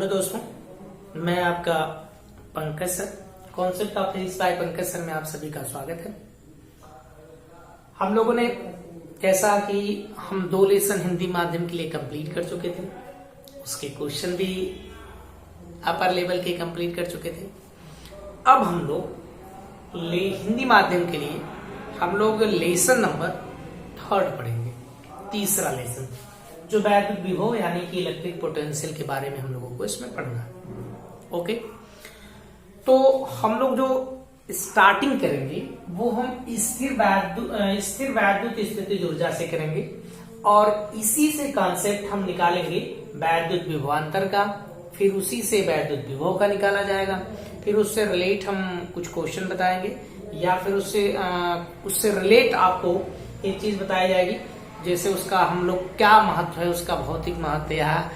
Hello दोस्तों, मैं आपका Pankaj sir, concept of physics bye Pankaj sir में आप सभी का स्वागत है। हम लोगों ने कैसा कि हम 2 लेसन हिंदी माध्यम के लिए कंप्लीट कर चुके थे, उसके क्वेश्चन भी अपर लेवल के कंप्लीट कर चुके थे। अब हम लोग हिंदी माध्यम के लिए हम लोग लेसन नंबर 3 पढ़ेंगे, तीसरा लेसन, जो वैद्युत विभव यानी कि इलेक्ट्रिक पोटेंशियल के बारे में हम लोगों को इसमें पढ़ना है। ओके, तो हम लोग जो स्टार्टिंग करेंगे वो हम स्थिर वैद्युत स्थितिज ऊर्जा से करेंगे और इसी से कॉन्सेप्ट हम निकालेंगे वैद्युत विभवांतर का, फिर उसी से वैद्युत विभव का निकाला जाएगा, फिर उससे रिलेट हम कुछ क्वेश्चन बताएंगे या फिर उससे रिलेट आपको एक चीज बताई जाएगी, जैसे उसका हम लोग क्या महत्व है, उसका भौतिक महत्व या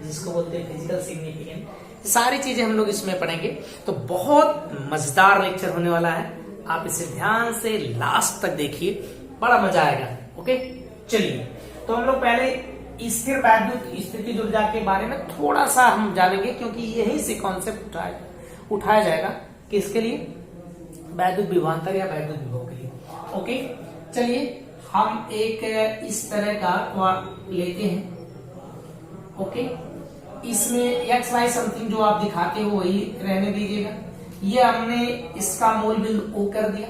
जिसको बोलते हैं फिजिकल सिग्निफिकेंस, सारी चीजें हम लोग इसमें पढ़ेंगे। तो बहुत मजेदार लेक्चर होने वाला है, आप इसे ध्यान से लास्ट तक देखिए, बड़ा मजा आएगा। ओके, चलिए तो हम लोग पहले स्थिर वैद्युत स्थितिज ऊर्जा के बारे में थोड़ा सा हम जानेंगे, क्योंकि यही से कॉन्सेप्ट उठाया जाएगा किसके लिए, वैद्युत विभवांतर या वैद्युत विभव के लिए। ओके, चलिए हम एक इस तरह का लेते हैं। ओके, इसमें एक्स वाई समथिंग जो आप दिखाते हो वही रहने दीजिएगा। ये हमने इसका मूल बिंदु O कर दिया,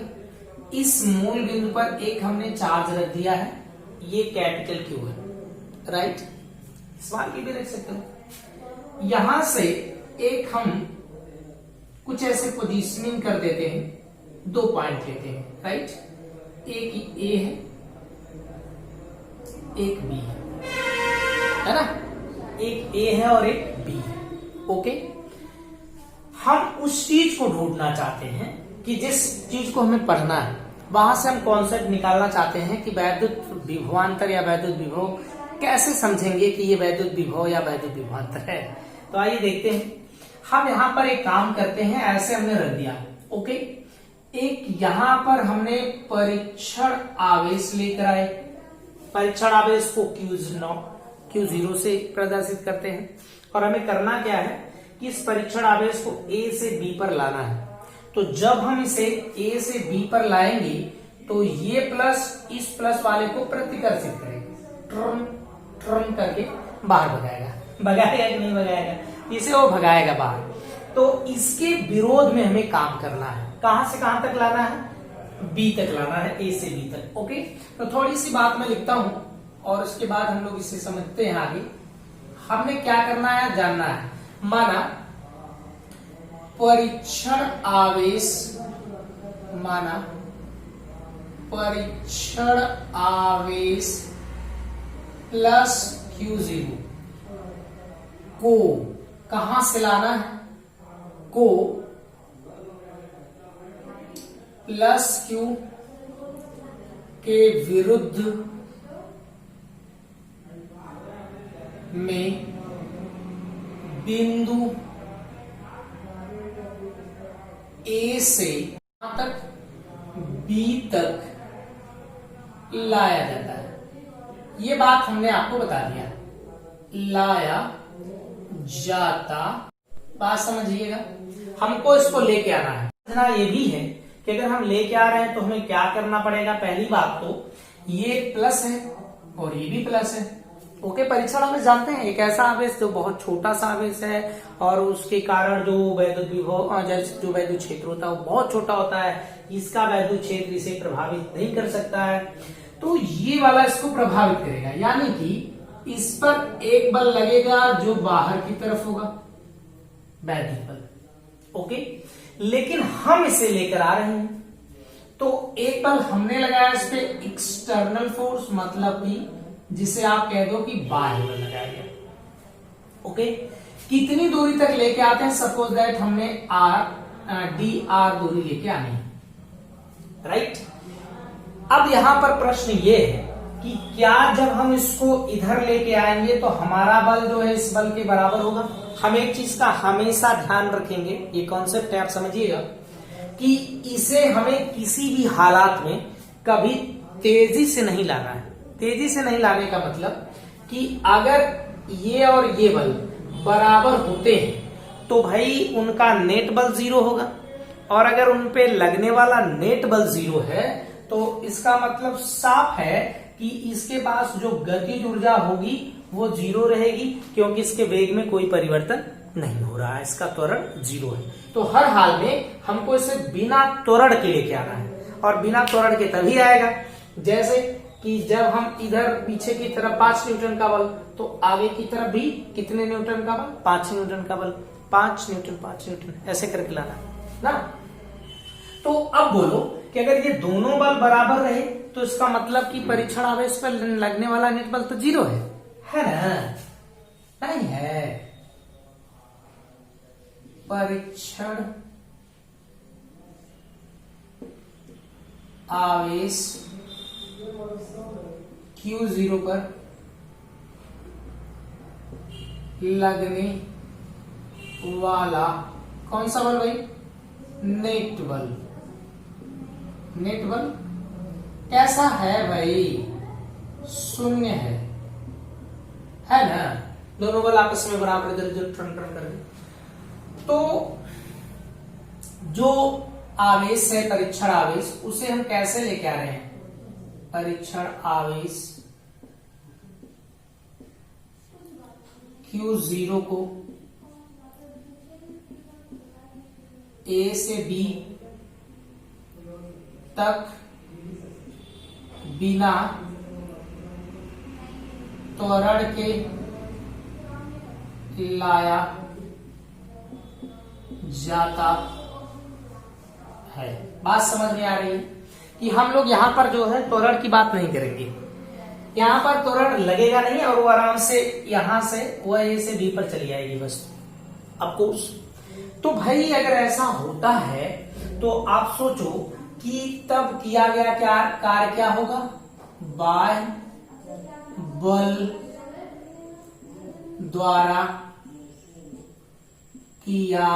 इस मूल बिंदु पर एक हमने चार्ज रख दिया है, ये कैपिटल Q है, राइट, सवाल की भी रख सकते हो। यहां से एक हम कुछ ऐसे पोजीशनिंग कर देते हैं, 2 पॉइंट लेते हैं, राइट, एक A है एक B है ना, एक A है और एक B है। ओके, हम उस चीज को ढूंढना चाहते हैं कि जिस चीज को हमें पढ़ना है, वहां से हम कॉन्सेप्ट निकालना चाहते हैं कि वैद्युत विभवांतर या वैद्युत विभव कैसे समझेंगे कि ये वैद्युत विभव या वैद्युत विभवांतर है। तो आइए देखते हैं। हम यहां पर एक काम करते हैं, ऐसे हमने रख दिया। ओके, एक यहां पर हमने परीक्षण आवेश लेकर आए, परीक्षण आवेश को Q0 से प्रदर्शित करते हैं, और हमें करना क्या है कि इस परीक्षण आवेश को A से B पर लाना है। तो जब हम इसे A से B पर लाएंगे तो ये प्लस इस प्लस वाले को प्रतिकर्षित करेगा, ट्रम ट्रम करके बाहर भगाएगा कि नहीं भगाएगा, इसे वो भगाएगा बाहर। तो इसके विरोध में हमें काम करना है, कहां से कहां तक लाना है, B तक लाना है, A से B तक। ओके, तो थोड़ी सी बात मैं लिखता हूं और उसके बाद हम लोग इसे समझते हैं आगे। हमने क्या करना है, जानना है। माना परीक्षण आवेश प्लस Q0 को कहां से लाना है, को प्लस Q के विरुद्ध में बिंदु A से तक B तक लाया जाता है। ये बात हमने आपको बता दिया, लाया जाता, बात समझिएगा। हमको इसको लेके आना है। समझना ये भी है कि अगर हम लेके आ रहे हैं तो हमें क्या करना पड़ेगा। पहली बात तो ये प्लस है और ये भी प्लस है। ओके, परीक्षण आवेश जानते हैं, एक ऐसा आवेश जो बहुत छोटा सा आवेश है और उसके कारण जो वैद्युत विभव जो वैद्युत क्षेत्र होता है वो बहुत छोटा होता है, इसका वैद्युत क्षेत्र इसे प्रभावित नहीं कर सकता है, तो ये वाला इसको प्रभावित करेगा, यानी कि इस पर एक बल लगेगा जो बाहर की तरफ होगा, वैद्युत बल। ओके, लेकिन हम इसे लेकर आ रहे हैं तो एक बल हमने लगाया इस पे एक्सटर्नल फोर्स, मतलब कि जिसे आप कह दो कि बाह्य बल लगाया गया। ओके, कितनी दूरी तक लेके आते हैं, सपोज दैट हमने dr दूरी लेके आनी है, राइट। अब यहां पर प्रश्न ये है कि क्या जब हम इसको इधर लेके आएंगे तो हमारा बल जो है इस बल के बराबर होगा। हम एक चीज का हमेशा ध्यान रखेंगे, ये कॉन्सेप्ट है, आप समझिएगा कि इसे हमें किसी भी हालात में कभी तेजी से नहीं लाना है। तेजी से नहीं लाने का मतलब कि अगर ये और ये बल बराबर होते हैं तो भाई उनका नेट बल 0 होगा, और अगर उन पे लगने वाला नेट बल 0 है तो इसका मतलब साफ है कि इसके पास जो गतिज ऊर्जा होगी वो 0 रहेगी, क्योंकि इसके वेग में कोई परिवर्तन नहीं हो रहा है, इसका त्वरण 0 है। तो हर हाल में हमको इसे बिना त्वरण के लेके आना है, और बिना त्वरण के तभी आएगा जैसे कि जब हम इधर पीछे की तरफ 5 न्यूटन का बल, तो आगे की तरफ भी कितने न्यूटन का बल, 5 न्यूटन का बल, 5 न्यूटन ऐसे करके लाना ना। तो अब बोलो कि अगर ये दोनों बल बराबर रहे तो इसका मतलब कि परीक्षण आवेश पर लगने वाला नेट बल तो 0 है ना? नहीं है। परीक्षण आवेश Q0 पर लगने वाला कौन सा बल भाई? नेट बल। नेट बल कैसा है भाई? 0 है ना? दोनों बल आपस में बराबर इधर उधर टर्न करके। तो जो आवेश है परीक्षण आवेश, उसे हम कैसे लेके आ रहे हैं? परीक्षण आवेश Q0 को A से B तक बिना त्वरण के लाया जाता है। बात समझ में आ रही है कि हम लोग यहां पर जो है त्वरण की बात नहीं करेंगे, यहां पर त्वरण लगेगा नहीं और वो आराम से यहां से वो ए से बी पर चली जाएगी बस। ऑफकोर्स तो भाई अगर ऐसा होता है तो आप सोचो कि तब किया गया क्या कार्य क्या होगा? बाह्य बल द्वारा किया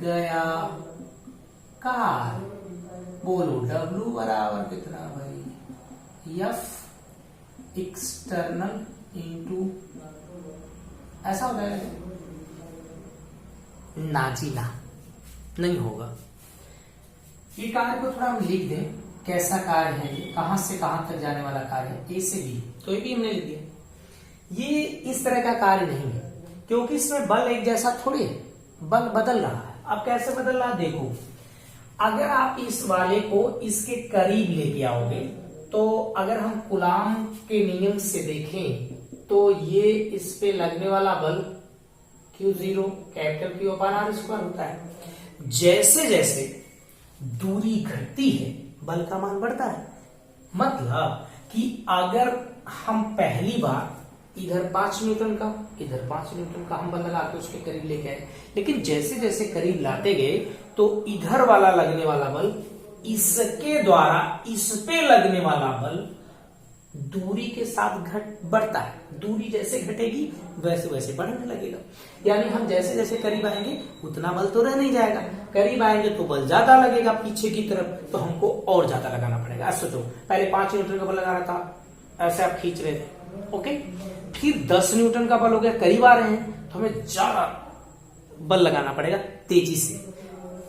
गया कार्य। बोलो W बराबर कितना भाई? F एक्सटर्नल इंटू, ऐसा हो जाएगा ना जी? ना, नहीं होगा। ये कार्य को थोड़ा हम लिख दें, कैसा कार्य है ये, कहां से कहां तक जाने वाला कार्य है? A से B, तो ये भी हमने लिख दिया। ये इस तरह का कार्य नहीं है, क्योंकि इसमें बल एक जैसा थोड़ी है, बल बदल रहा है। अब कैसे बदल रहा है देखो, अगर आप इस वाले को इसके करीब लेके आओगे तो अगर हम कूलाम के नियम से देखें तो ये इस पे लगने वाला बल Q0 कैपिटल Q अपान R स्क्वायर होता है। जैसे जैसे दूरी घटती है बल का मान बढ़ता है। मतलब कि अगर हम पहली बार इधर 5 न्यूटन का इधर 5 न्यूटन का हम बल लगा के उसके करीब लेके आए, लेकिन जैसे जैसे करीब लाते गए तो इधर वाला लगने वाला बल इसके द्वारा इस पे लगने वाला बल दूरी के साथ बढ़ता है। दूरी जैसे घटेगी वैसे वैसे बढ़ने लगेगा। यानी हम जैसे जैसे करीब आएंगे उतना बल तो रह नहीं जाएगा, करीब आएंगे तो बल ज्यादा लगेगा पीछे की तरफ, तो हमको और ज्यादा लगाना पड़ेगा। सोचो पहले 5 न्यूटन का बल लगा रहा था, ऐसे आप खींच रहे थे, ओके, फिर 10 न्यूटन का बल हो गया, करीब आ रहे हैं तो हमें ज्यादा बल लगाना पड़ेगा तेजी से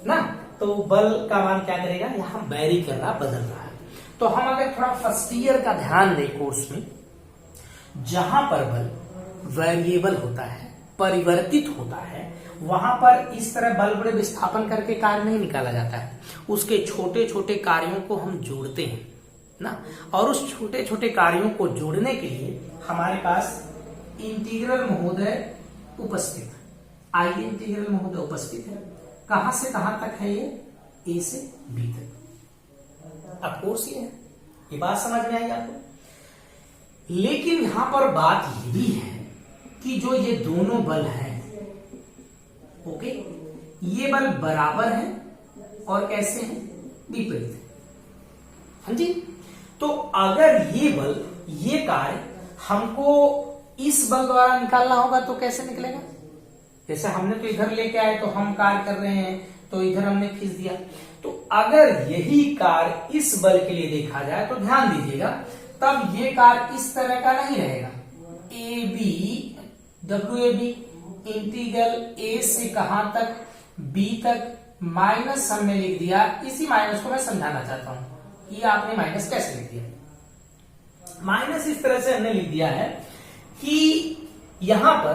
ना। तो बल का मान क्या करेगा, यहां वेरी कर रहा, बदल रहा है। तो हम अगर थोड़ा फर्स्ट ईयर का ध्यान दें कोर्स में, जहां पर बल वेरिएबल होता है, परिवर्तित होता है, वहां पर इस तरह बल बड़े विस्थापन करके कार्य नहीं निकाला जाता है। उसके छोटे छोटे कार्यों को हम जोड़ते हैं ना, और उस छोटे छोटे कार्यों को जोड़ने के लिए हमारे पास इंटीग्रल महोदय उपस्थित, आइए इंटीग्रल महोदय उपस्थित है। कहां से कहां तक है ये? ए से बी तक। ऑफ कोर्स ये है, ये बात समझ में आई आपको। लेकिन यहां पर बात ये भी है कि जो ये दोनों बल हैं, ओके, ये बल बराबर हैं और कैसे हैं? विपरीत है। हाँ जी। तो अगर ये बल, ये कार्य हमको इस बल द्वारा निकालना होगा तो कैसे निकलेगा? जैसे हमने तो इधर लेके आए तो हम कार्य कर रहे हैं तो इधर हमने खींच दिया। तो अगर यही कार्य इस बल के लिए देखा जाए तो ध्यान दीजिएगा, तब ये कार्य इस तरह का नहीं रहेगा। A B WAB integral A से कहां तक, B तक, माइनस हमने लिख दिया। इसी माइनस को मैं समझाना चाहता हूं कि आपने माइनस कैसे लिख दिया। माइनस इस तरह से हमने लिख दिया है कि यहां पर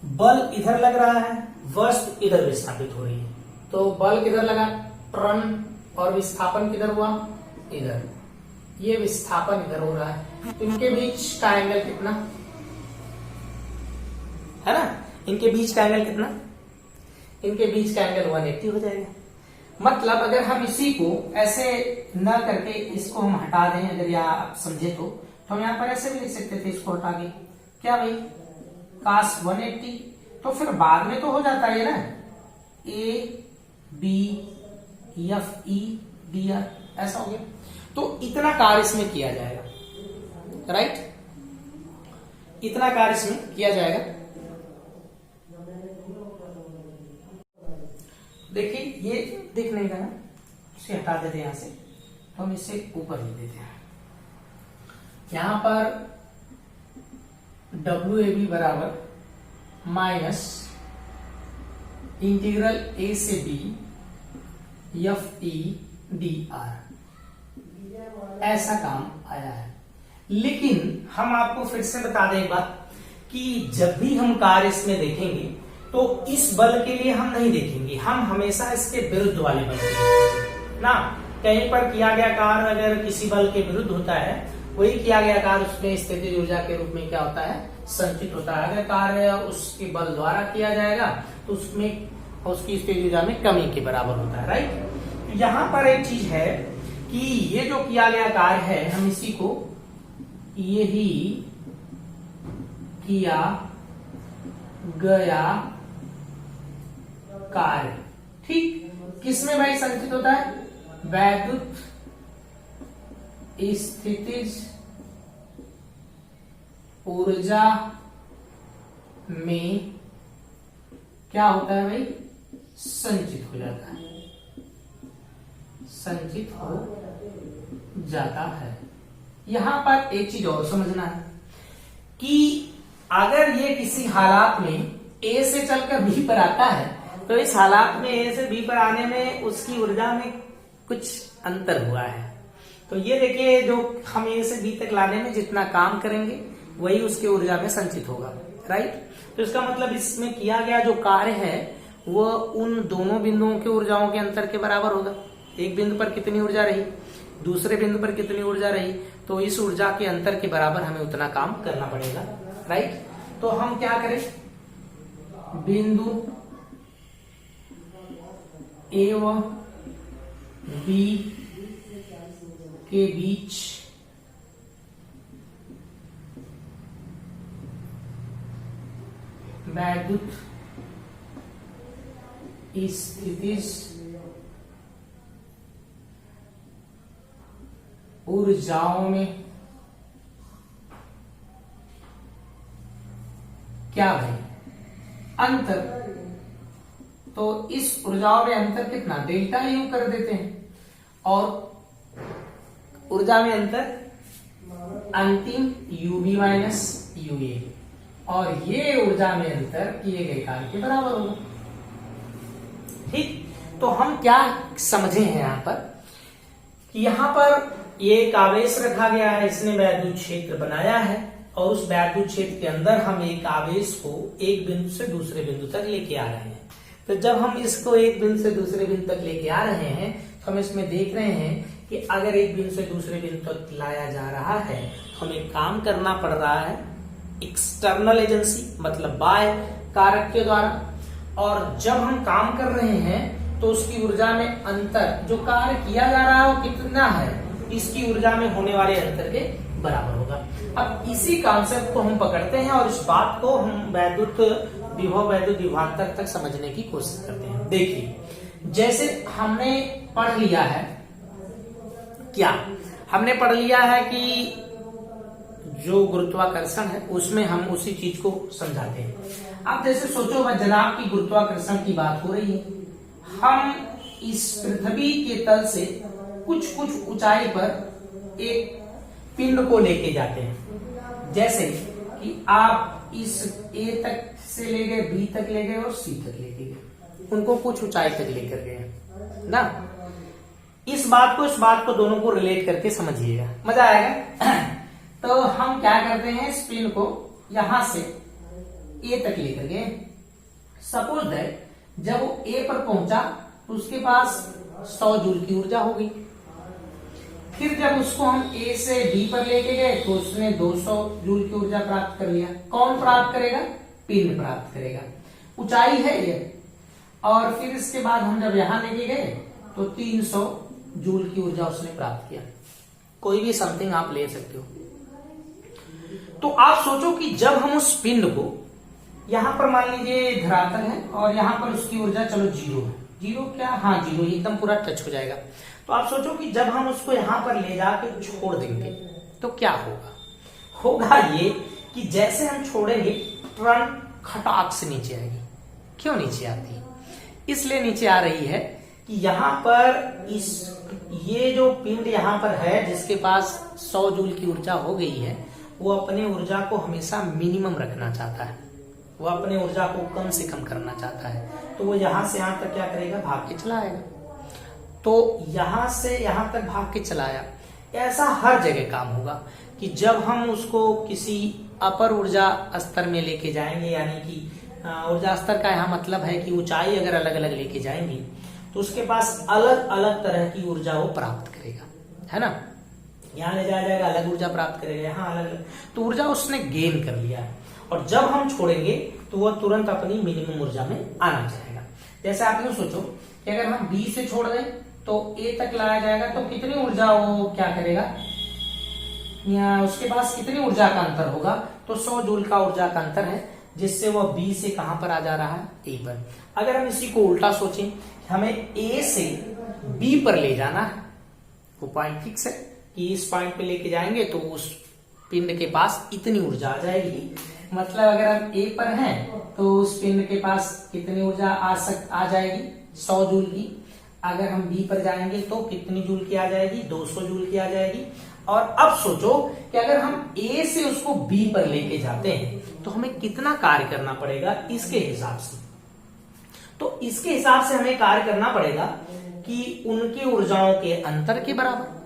बल इधर लग रहा है, वस्तु इधर विस्थापित हो रही है। तो बल किधर लगा, त्वरण, और विस्थापन किधर हुआ, इधर। ये विस्थापन इधर हो रहा है, तो इनके बीच का एंगल कितना है ना, इनके बीच का एंगल कितना, इनके बीच का एंगल 180 हो जाएगा। मतलब अगर हम इसी को ऐसे न करके इसको हम हटा दें, अगर या आप समझे तो हम यहां पर ऐसे भी लिख सकते थे, इसको हटा के क्या भाई cos 180, तो फिर बाद में तो हो जाता है ना ABFE ऐसा हो गया। तो इतना कार्य इसमें किया जाएगा, राइट, इतना कार्य इसमें किया जाएगा। देखिए ये दिख नहीं रहा, इसे हटा देते हैं यहां से, तो हम इसे ऊपर लिख देते हैं। यहां पर WAB बराबर माइनस इंटीग्रल A से B FE/dr, ऐसा काम आया है। लेकिन हम आपको फिर से बता दें एक बात कि जब भी हम कार्य इसमें देखेंगे तो इस बल के लिए हम नहीं देखेंगे, हम हमेशा इसके विरुद्ध वाले बल देखेंगे ना। कहीं पर किया गया कार्य अगर किसी बल के विरुद्ध होता है, वही किया गया कार्य उसमें स्थितिज ऊर्जा के रूप में क्या होता है, संचित होता है। अगर कार्य उसके बल द्वारा किया जाएगा तो उसमें उसकी स्थितिज ऊर्जा में कमी के बराबर होता है, राइट। यहां पर एक चीज है कि ये जो किया गया कार्य है, हम इसी को यही किया गया कार्य, ठीक, किसमें भाई संचित होता है, वैद्युत स्थितिज ऊर्जा में क्या होता है भाई, संचित हो जाता है, संचित हो जाता है। यहां पर एक चीज और समझना है कि अगर ये किसी हालात में A से चलकर B पर आता है, तो इस हालात में A से B पर आने में उसकी ऊर्जा में कुछ अंतर हुआ है। तो ये देखिए, जो हम A से B तक लाने में जितना काम करेंगे वही उसके ऊर्जा में संचित होगा, राइट। तो इसका मतलब इसमें किया गया जो कार्य है वो उन दोनों बिंदुओं के ऊर्जाओं के अंतर के बराबर होगा। एक बिंदु पर कितनी ऊर्जा रही, दूसरे बिंदु पर कितनी ऊर्जा रही, तो इस ऊर्जा के अंतर के बराबर हमें उतना काम करना पड़ेगा, राइट। तो हम क्या करें, बिंदु A व B के बीच वैद्युत स्थितिज ऊर्जाओं में क्या भाई, अंतर। तो इस ऊर्जाओं में अंतर कितना, डेल्टा यू कर देते हैं, और ऊर्जा में अंतर अंतिम UB माइनस UA, और ये ऊर्जा में अंतर किए गए कार्य के बराबर होगा, ठीक। तो हम क्या समझे हैं यहां पर कि यहां पर ये एक आवेश रखा गया है, इसने वैद्युत क्षेत्र बनाया है, और उस वैद्युत क्षेत्र के अंदर हम एक आवेश को एक बिंदु से दूसरे बिंदु तक लेके आ रहे हैं। तो जब हम इसको एक बिंदु से दूसरे बिंदु तक लेके आ रहे हैं, तो हम इसमें देख रहे हैं कि अगर एक बिंदु से दूसरे बिंदु तक लाया जा रहा है, तो हमें काम करना पड़ रहा है एक्सटर्नल एजेंसी, मतलब बाह्य कारक के द्वारा। और जब हम काम कर रहे हैं तो उसकी ऊर्जा में अंतर, जो कार्य किया जा रहा है वो कितना है, इसकी ऊर्जा में होने वाले अंतर के बराबर होगा। अब इसी कॉन्सेप्ट को हम पकड़ते हैं और इस बात को हम वैद्युत विभव, वैद्युत विभवांतर तक समझने की कोशिश करते हैं। देखिए, जैसे हमने पढ़ लिया है, क्या हमने पढ़ लिया है कि जो गुरुत्वाकर्षण है उसमें हम उसी चीज को समझाते हैं। आप जैसे सोचो जनाब की गुरुत्वाकर्षण की बात हो रही है, हम इस पृथ्वी के तल से कुछ कुछ ऊंचाई पर एक पिंड को लेके जाते हैं। जैसे कि आप इस ए तक से ले गए, बी तक ले गए और सी तक लेके गए, उनको कुछ ऊंचाई तक लेकर गए ना। इस बात को दोनों को रिलेट करके समझिएगा, मजा आएगा। तो हम क्या करते हैं, स्पिन को यहां से ए तक लेकर गए। सपोज दैट जब वो ए पर पहुंचा तो उसके पास 100 जूल की ऊर्जा होगी। फिर जब उसको हम ए से बी पर लेके गए तो उसने 200 जूल की ऊर्जा प्राप्त कर लिया। कौन प्राप्त करेगा? पिंड प्राप्त करेगा, ऊंचाई है ये। और फिर इसके बाद हम जब यहां लेके गए तो 300 जूल की ऊर्जा उसने प्राप्त किया। कोई भी समथिंग आप ले सकते हो। तो आप सोचो कि जब हम उस पिंड को यहां पर मान लीजिए धरातल है और यहां पर उसकी ऊर्जा चलो 0 है। 0 क्या? हाँ 0, एकदम पूरा टच हो जाएगा। तो आप सोचो कि जब हम उसको यहां पर ले जाके छोड़ देंगे तो क्या होगा? होगा ये कि जैसे हम छोड़ेंगे तुरंत खटाक से नीचे आएगी। क्यों नीचे आती है? इसलिए नीचे आ रही है कि यहां पर ये जो पिंड यहां पर है जिसके पास 100 जूल की ऊर्जा हो गई है, वो अपने ऊर्जा को हमेशा मिनिमम रखना चाहता है, वो अपने ऊर्जा को कम से कम करना चाहता है। तो वो यहां से यहां तक क्या करेगा? भाग के चला आएगा। तो यहां से यहां तक भाग के चलाया। ऐसा हर जगह काम होगा कि जब हम उसको किसी अपर ऊर्जा स्तर में लेके जाएंगे, यानी कि ऊर्जा स्तर का यहाँ मतलब है कि ऊंचाई अगर अलग अलग लेके जाएंगे तो उसके पास अलग अलग तरह की ऊर्जा वो प्राप्त करेगा, है ना। यहाँ ले जाया जाएगा, अलग ऊर्जा प्राप्त करेगा, यहाँ अलग अलग, तो ऊर्जा उसने गेन कर लिया है। और जब हम छोड़ेंगे तो वह तुरंत अपनी मिनिमम ऊर्जा में आना चाहेगा। जैसे आप यूं सोचो कि अगर हम बी से छोड़ दें तो ए तक लाया जाएगा तो कितनी ऊर्जा वो क्या करेगा, या उसके पास कितनी ऊर्जा का अंतर होगा? तो 100 जूल का ऊर्जा का अंतर है, जिससे वह बी से कहां पर आ जा रहा है? ए पर। अगर हम इसी को उल्टा सोचें, हमें ए से बी पर ले जाना है, वो पॉइंट फिक्स है कि इस पॉइंट पे लेके जाएंगे तो उस पिंड के पास इतनी ऊर्जा आ जाएगी। मतलब अगर हम ए पर हैं तो उस पिंड के पास कितनी ऊर्जा आ जाएगी? 100 जूल की। अगर हम बी पर जाएंगे तो कितनी जूल की आ जाएगी? 200 जूल की आ जाएगी। और अब सोचो कि अगर हम ए से उसको बी पर लेके जाते हैं तो हमें कितना कार्य करना पड़ेगा इसके हिसाब से। तो इसके हिसाब से हमें कार्य करना पड़ेगा कि उनकी ऊर्जाओं के अंतर के बराबर।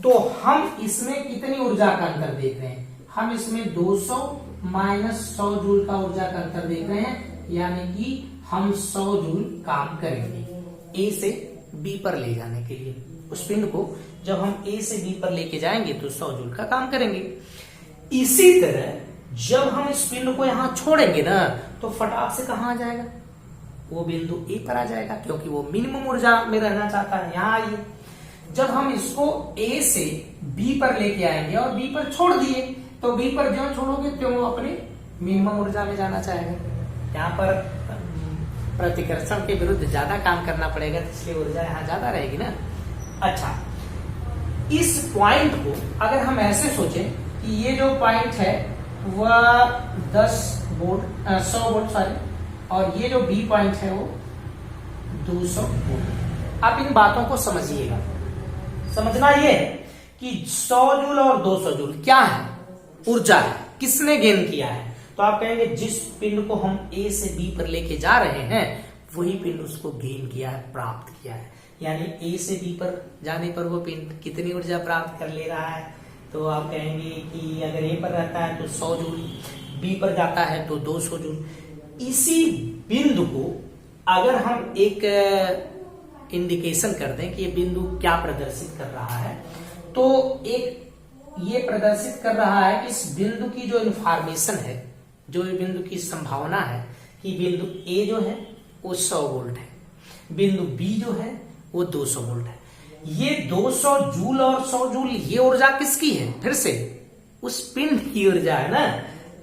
तो हम इसमें कितनी ऊर्जा का अंतर देख रहे हैं? हम इसमें 200 माइनस 100 जूल का ऊर्जा का अंतर देख रहे हैं, यानी कि हम 100 जूल काम करेंगे ए से बी पर ले जाने के लिए। उस पिंड को जब हम ए से बी पर लेके जाएंगे तो 100 जूल का काम करेंगे। इसी तरह जब हम इस पिंड को यहां छोड़ेंगे ना तो फटाक से कहां आ जाएगा? वो बिंदु ए पर आ जाएगा, क्योंकि वो मिनिमम ऊर्जा में रहना चाहता है। यहां आइए, जब हम इसको ए से बी पर लेके आएंगे और बी पर छोड़ दिए तो बी पर जो छोड़ोगे त्यों वो अपनी मिनिमम ऊर्जा में जाना चाहेगा। यहाँ पर प्रतिकर्षण के विरुद्ध ज्यादा काम करना पड़ेगा, इसलिए ऊर्जा यहाँ ज्यादा रहेगी ना। अच्छा, इस पॉइंट को अगर हम ऐसे सोचें कि ये जो पॉइंट है वह 100 वोल्ट सॉरी, और ये जो बी पॉइंट है वो 200 वोल्ट। आप इन बातों को समझिएगा। समझना ये है कि 100 जूल और 200 जूल क्या है? ऊर्जा है। किसने गेन किया है? तो आप कहेंगे जिस पिंड को हम ए से बी पर लेके जा रहे हैं वही पिंड उसको गेन किया है, प्राप्त किया है। यानी ए से बी पर जाने पर वो पिंड कितनी ऊर्जा प्राप्त कर ले रहा है? तो आप कहेंगे कि अगर ए पर रहता है तो 100 जूल, बी पर जाता है तो 200 जूल। इसी बिंदु को अगर हम एक इंडिकेशन कर दें कि ये बिंदु क्या प्रदर्शित कर रहा है, तो एक ये प्रदर्शित कर रहा है कि इस बिंदु की जो इंफॉर्मेशन है, जो बिंदु की संभावना है कि बिंदु ए जो है वो 100 वोल्ट है, बिंदु बी जो है वो 200 वोल्ट है। ये 200 जूल और 100 जूल ये ऊर्जा किसकी है? फिर से उस पिंड की ऊर्जा है ना,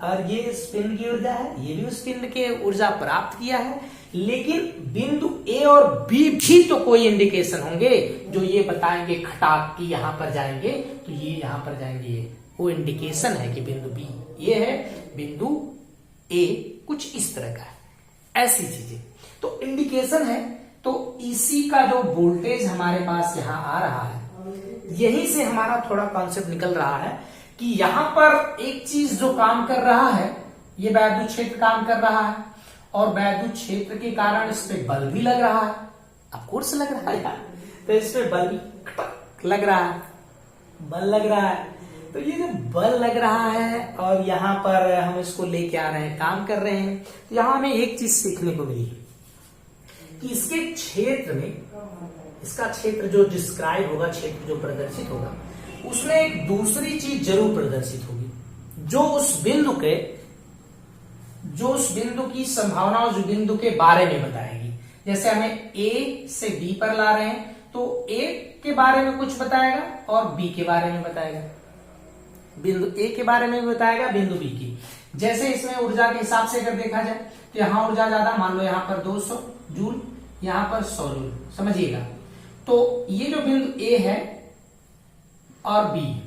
और ये इस पिंड की ऊर्जा है, ये भी उस पिंड के ऊर्जा प्राप्त किया है। लेकिन बिंदु ए और बी भी तो कोई इंडिकेशन होंगे जो ये बताएंगे खटाक की यहां पर जाएंगे तो ये यहां पर जाएंगे। वो इंडिकेशन है कि बिंदु बी ये है, बिंदु ए कुछ इस तरह का है, ऐसी चीजें तो इंडिकेशन है। तो इसी का जो वोल्टेज हमारे पास यहां आ रहा है, यहीं से हमारा थोड़ा कॉन्सेप्ट निकल रहा है कि यहां पर एक चीज जो काम कर रहा है, ये वैद्युत क्षेत्र काम कर रहा है और वैद्युत क्षेत्र के कारण इस पे बल भी लग रहा है। ऑफ कोर्स लग रहा है यार, तो इस पे बल भी लग रहा है, बल लग रहा है। तो ये जो बल लग रहा है और यहाँ पर हम इसको लेके आ रहे हैं, काम कर रहे हैं, तो यहाँ हमें एक चीज सीखने को मिली कि इसके क्षेत्र में, इसका क्षेत्र जो डिस्क्राइब होगा, क्षेत्र जो प्रदर्शित होगा, उसमें एक दूसरी चीज जरूर प्रदर्शित होगी जो उस बिंदु की संभावना, उस बिंदु के बारे में बताएगी। जैसे हमें ए से बी पर ला रहे हैं तो ए के बारे में कुछ बताएगा और बी के बारे में बताएगा, बिंदु ए के बारे में भी बताएगा, बिंदु बी की। जैसे इसमें ऊर्जा के हिसाब से अगर देखा जाए तो यहाँ ऊर्जा ज्यादा, मान लो यहाँ पर 200 जूल, यहाँ पर 100 जूल, समझिएगा। तो ये जो बिंदु ए है और बी,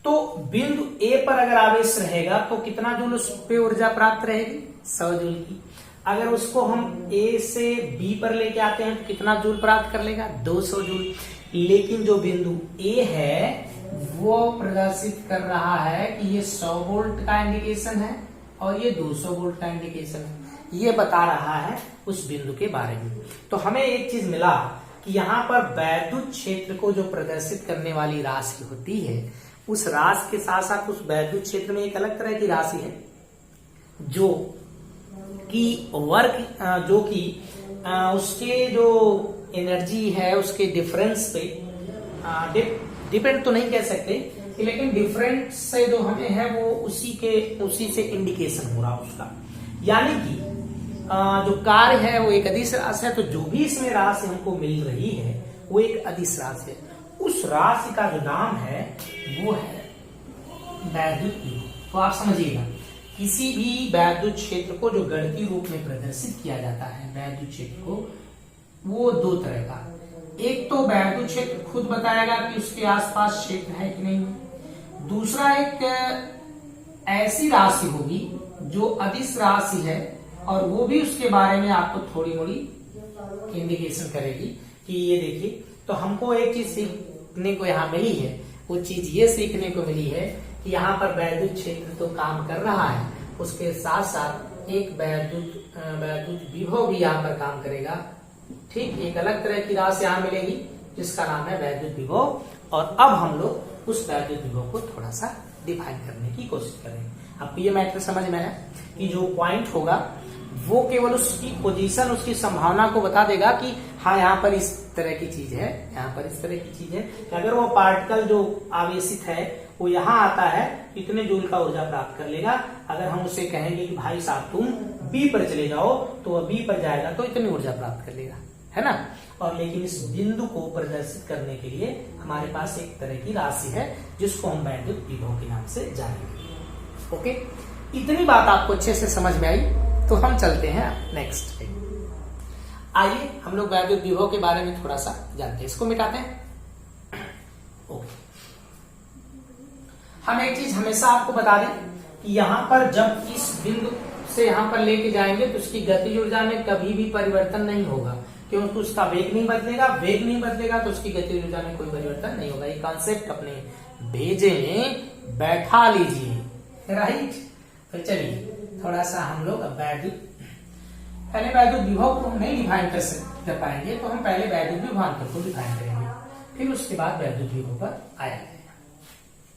तो बिंदु ए पर अगर आवेश रहेगा तो कितना जूल उस पे ऊर्जा प्राप्त रहेगी, 100 जूल की। अगर उसको हम ए से बी पर लेके आते हैं तो कितना जूल प्राप्त कर लेगा, 200 जूल। लेकिन जो बिंदु ए है वो प्रदर्शित कर रहा है कि ये 100 वोल्ट का इंडिकेशन है और ये 200 वोल्ट का इंडिकेशन है। ये बता रहा है उस बिंदु के बारे में। तो हमें एक चीज मिला कि यहाँ पर वैद्युत क्षेत्र को जो प्रदर्शित करने वाली राशि होती है, उस राशि के साथ साथ उस वैद्युत क्षेत्र में एक अलग तरह की राशि है जो कि वर्क, जो कि उसके जो एनर्जी है उसके डिफरेंस पे डिपेंड तो नहीं कह सकते, लेकिन डिफरेंस से जो हमें है वो उसी से इंडिकेशन हो रहा उसका। यानी कि जो कार्य है वो एक अदिश राशि है, तो जो भी इसमें राशि हमको मिल रही है वो एक अदिश राशि है। उस राशि का जो नाम है वो है वैद्युत विभव। तो आप समझिएगा, किसी भी वैद्युत क्षेत्र को जो गणितीय रूप में प्रदर्शित किया जाता है, वैद्युत क्षेत्र को, वो दो तरह का, एक तो वैद्युत क्षेत्र खुद बताएगा कि उसके आसपास क्षेत्र है कि नहीं, दूसरा एक ऐसी राशि होगी जो अदिश राशि है और वो भी उसके बारे में आपको थोड़ी मोड़ी इंडिकेशन करेगी कि ये देखिए। तो हमको एक चीज सीखने को यहाँ मिली है, वो चीज ये सीखने को मिली है कि यहाँ पर वैद्युत क्षेत्र तो काम कर रहा है, उसके साथ साथ एक वैद्युत विभव भी यहाँ पर काम करेगा। ठीक, एक अलग तरह की राशि यहाँ मिलेगी जिसका नाम है वैद्युत विभव। और अब हम लोग उस वैद्युत विभव को थोड़ा सा डिफाइन करने की कोशिश करेंगे। अब ये मैटर समझ में है कि जो पॉइंट होगा वो केवल उसकी पोजीशन, उसकी संभावना को बता देगा कि हाँ यहाँ पर इस तरह की चीज है, यहाँ पर इस तरह की चीज है। अगर वो पार्टिकल जो आवेशित है वो यहाँ आता है, इतने जूल का ऊर्जा प्राप्त कर लेगा। अगर हम उसे कहेंगे कि भाई साहब तुम बी पर चले जाओ, तो वह बी पर जाएगा तो इतनी ऊर्जा प्राप्त कर लेगा, है ना। और लेकिन इस बिंदु को प्रदर्शित करने के लिए हमारे पास एक तरह की राशि है जिसको हम वैद्युत विभव के नाम से जानेंगे। ओके, इतनी बात आपको अच्छे से समझ में आई, तो हम चलते हैं नेक्स्ट पे। आइए हम लोग वैद्युत विभव के बारे में थोड़ा सा जानते हैं, इसको मिटाते हैं। ओके, हम एक चीज हमेशा आपको बता दें कि यहाँ पर जब इस बिंदु से यहाँ पर लेके जाएंगे तो उसकी गतिज ऊर्जा में कभी भी परिवर्तन नहीं होगा, क्योंकि उसका वेग नहीं बदलेगा। वेग नहीं बदलेगा तो उसकी गतिज ऊर्जा में कोई परिवर्तन नहीं होगा। ये कॉन्सेप्ट अपने भेजे में बैठा लीजिए, राइट। तो चलिए थोड़ा सा हम लोग पहले वैद्युत विभव को नहीं डिफाइन कर पाएंगे, तो हम पहले वैद्युत विभवांतर को डिफाइन करेंगे, फिर उसके बाद वैद्युत विभव पर आया जाएगा।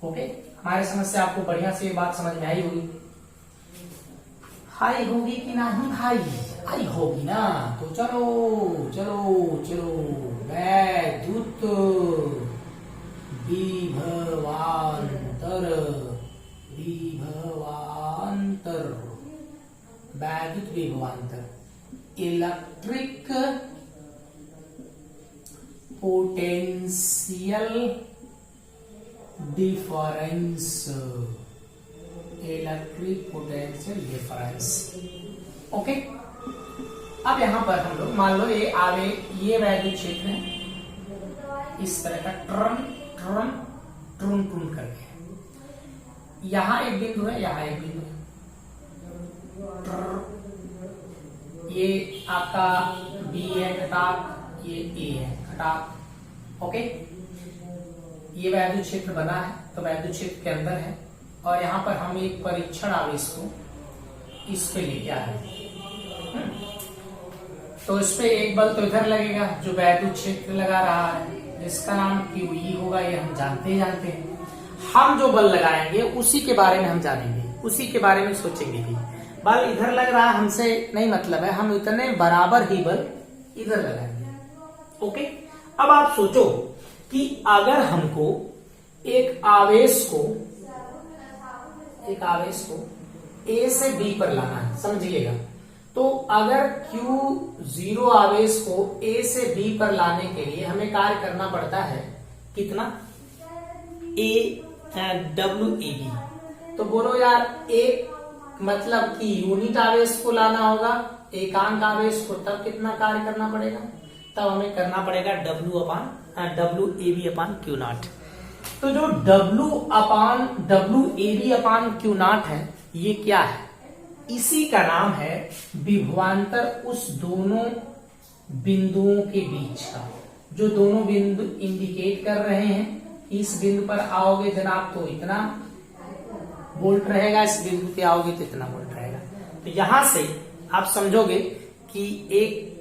ओके, हमारी समस्या आपको बढ़िया से बात समझ में आई होगी। हाई होगी कि नहीं भाई? आई होगी ना। तो चलो चलो चलो, वैद्युत विभवांतर, वैद्युत विभवांतर, electric potential difference, electric potential difference. Okay, अब यहां पर हम लोग मान लो ये वैद्युत क्षेत्र है, इस तरह का ट्रन करके, यहां एक बिंदु है, यहां एक बिंदु है, ये आपका बी है घटाक, ये ए है घटाक। ओके, ये वैद्युत क्षेत्र बना है, तो वैद्युत क्षेत्र के अंदर है, और यहाँ पर हम एक परीक्षण आवेश को इस पे लेके आ रहे हैं। तो इस पे एक बल तो इधर लगेगा जो वैद्युत क्षेत्र लगा रहा है, जिसका नाम QE होगा, ये हम जानते हैं। हम जो बल लगाएंगे उसी के बारे में हम जानेंगे, उसी के बारे में सोचेंगे कि बल इधर लग रहा है, हमसे नहीं मतलब है, हम इतने बराबर ही बल इधर लगाएंगे। ओके, अब आप सोचो कि अगर हमको एक आवेश को A से B पर लाना है, समझिएगा। तो अगर Q0 आवेश को A से B पर लाने के लिए हमें कार्य करना पड़ता है कितना, WAB। तो बोलो यार, एक मतलब कि यूनिट आवेश को लाना होगा, एकांक आवेश को, तब कितना कार्य करना पड़ेगा, तब हमें करना पड़ेगा WAB अपान Q0। तो जो WAB अपान Q0 है, ये क्या है, इसी का नाम है विभवांतर उस दोनों बिंदुओं के बीच का, जो दोनों बिंदु इंडिकेट कर रहे हैं। इस बिंदु पर आओगे जनाब तो इतना वोल्ट रहेगा, इस बिंदु पे आओगे तो इतना वोल्ट रहेगा। तो यहां से आप समझोगे कि एक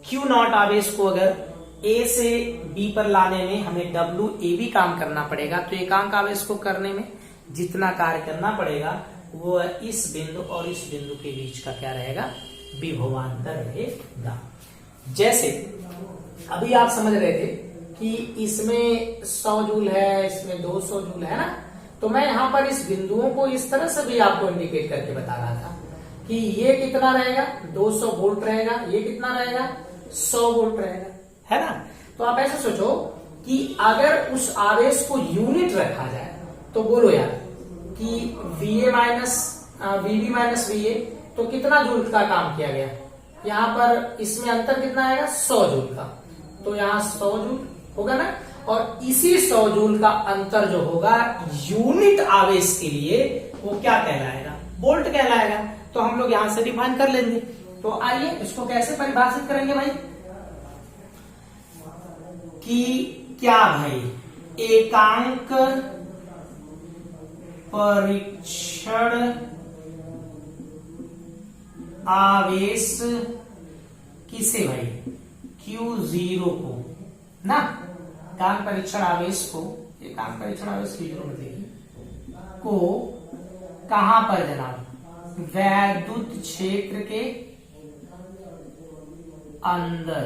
Q0 आवेश को अगर A से B पर लाने में हमें WAB काम करना पड़ेगा, तो एकांक आवेश को करने में जितना कार्य करना पड़ेगा वो इस बिंदु और इस बिंदु के बीच का क्या रहेगा, विभवांतर रहेगा। जैसे अभी आप समझ रहे थे कि इसमें 100 जूल है, इसमें 200 जूल है ना, तो मैं यहां पर इस बिंदुओं को इस तरह से भी आपको इंडिकेट करके बता रहा था कि ये कितना रहेगा, 200 वोल्ट रहेगा, ये कितना रहेगा, 100 वोल्ट रहेगा, है ना। तो आप ऐसे सोचो कि अगर उस आवेश को यूनिट रखा जाए तो बोलो यार कि VB माइनस VA, तो कितना जूल का काम किया गया, यहाँ पर इसमें अंतर कितना आएगा, 100 जूल का। तो यहाँ 100 जूल होगा ना, और इसी 100 जूल का अंतर जो होगा यूनिट आवेश के लिए वो क्या कहलाएगा, वोल्ट कहलाएगा। तो हम लोग यहां से डिफाइन कर लेंगे। तो आइए इसको कैसे परिभाषित करेंगे भाई, कि क्या भाई, एकांक परीक्षण आवेश किसे भाई, Q0 को ना, एकांक परीक्षण आवेश को, एकांक परीक्षण आवेश Q0 में देखिए को कहां पर जनाब, वैद्युत क्षेत्र के अंदर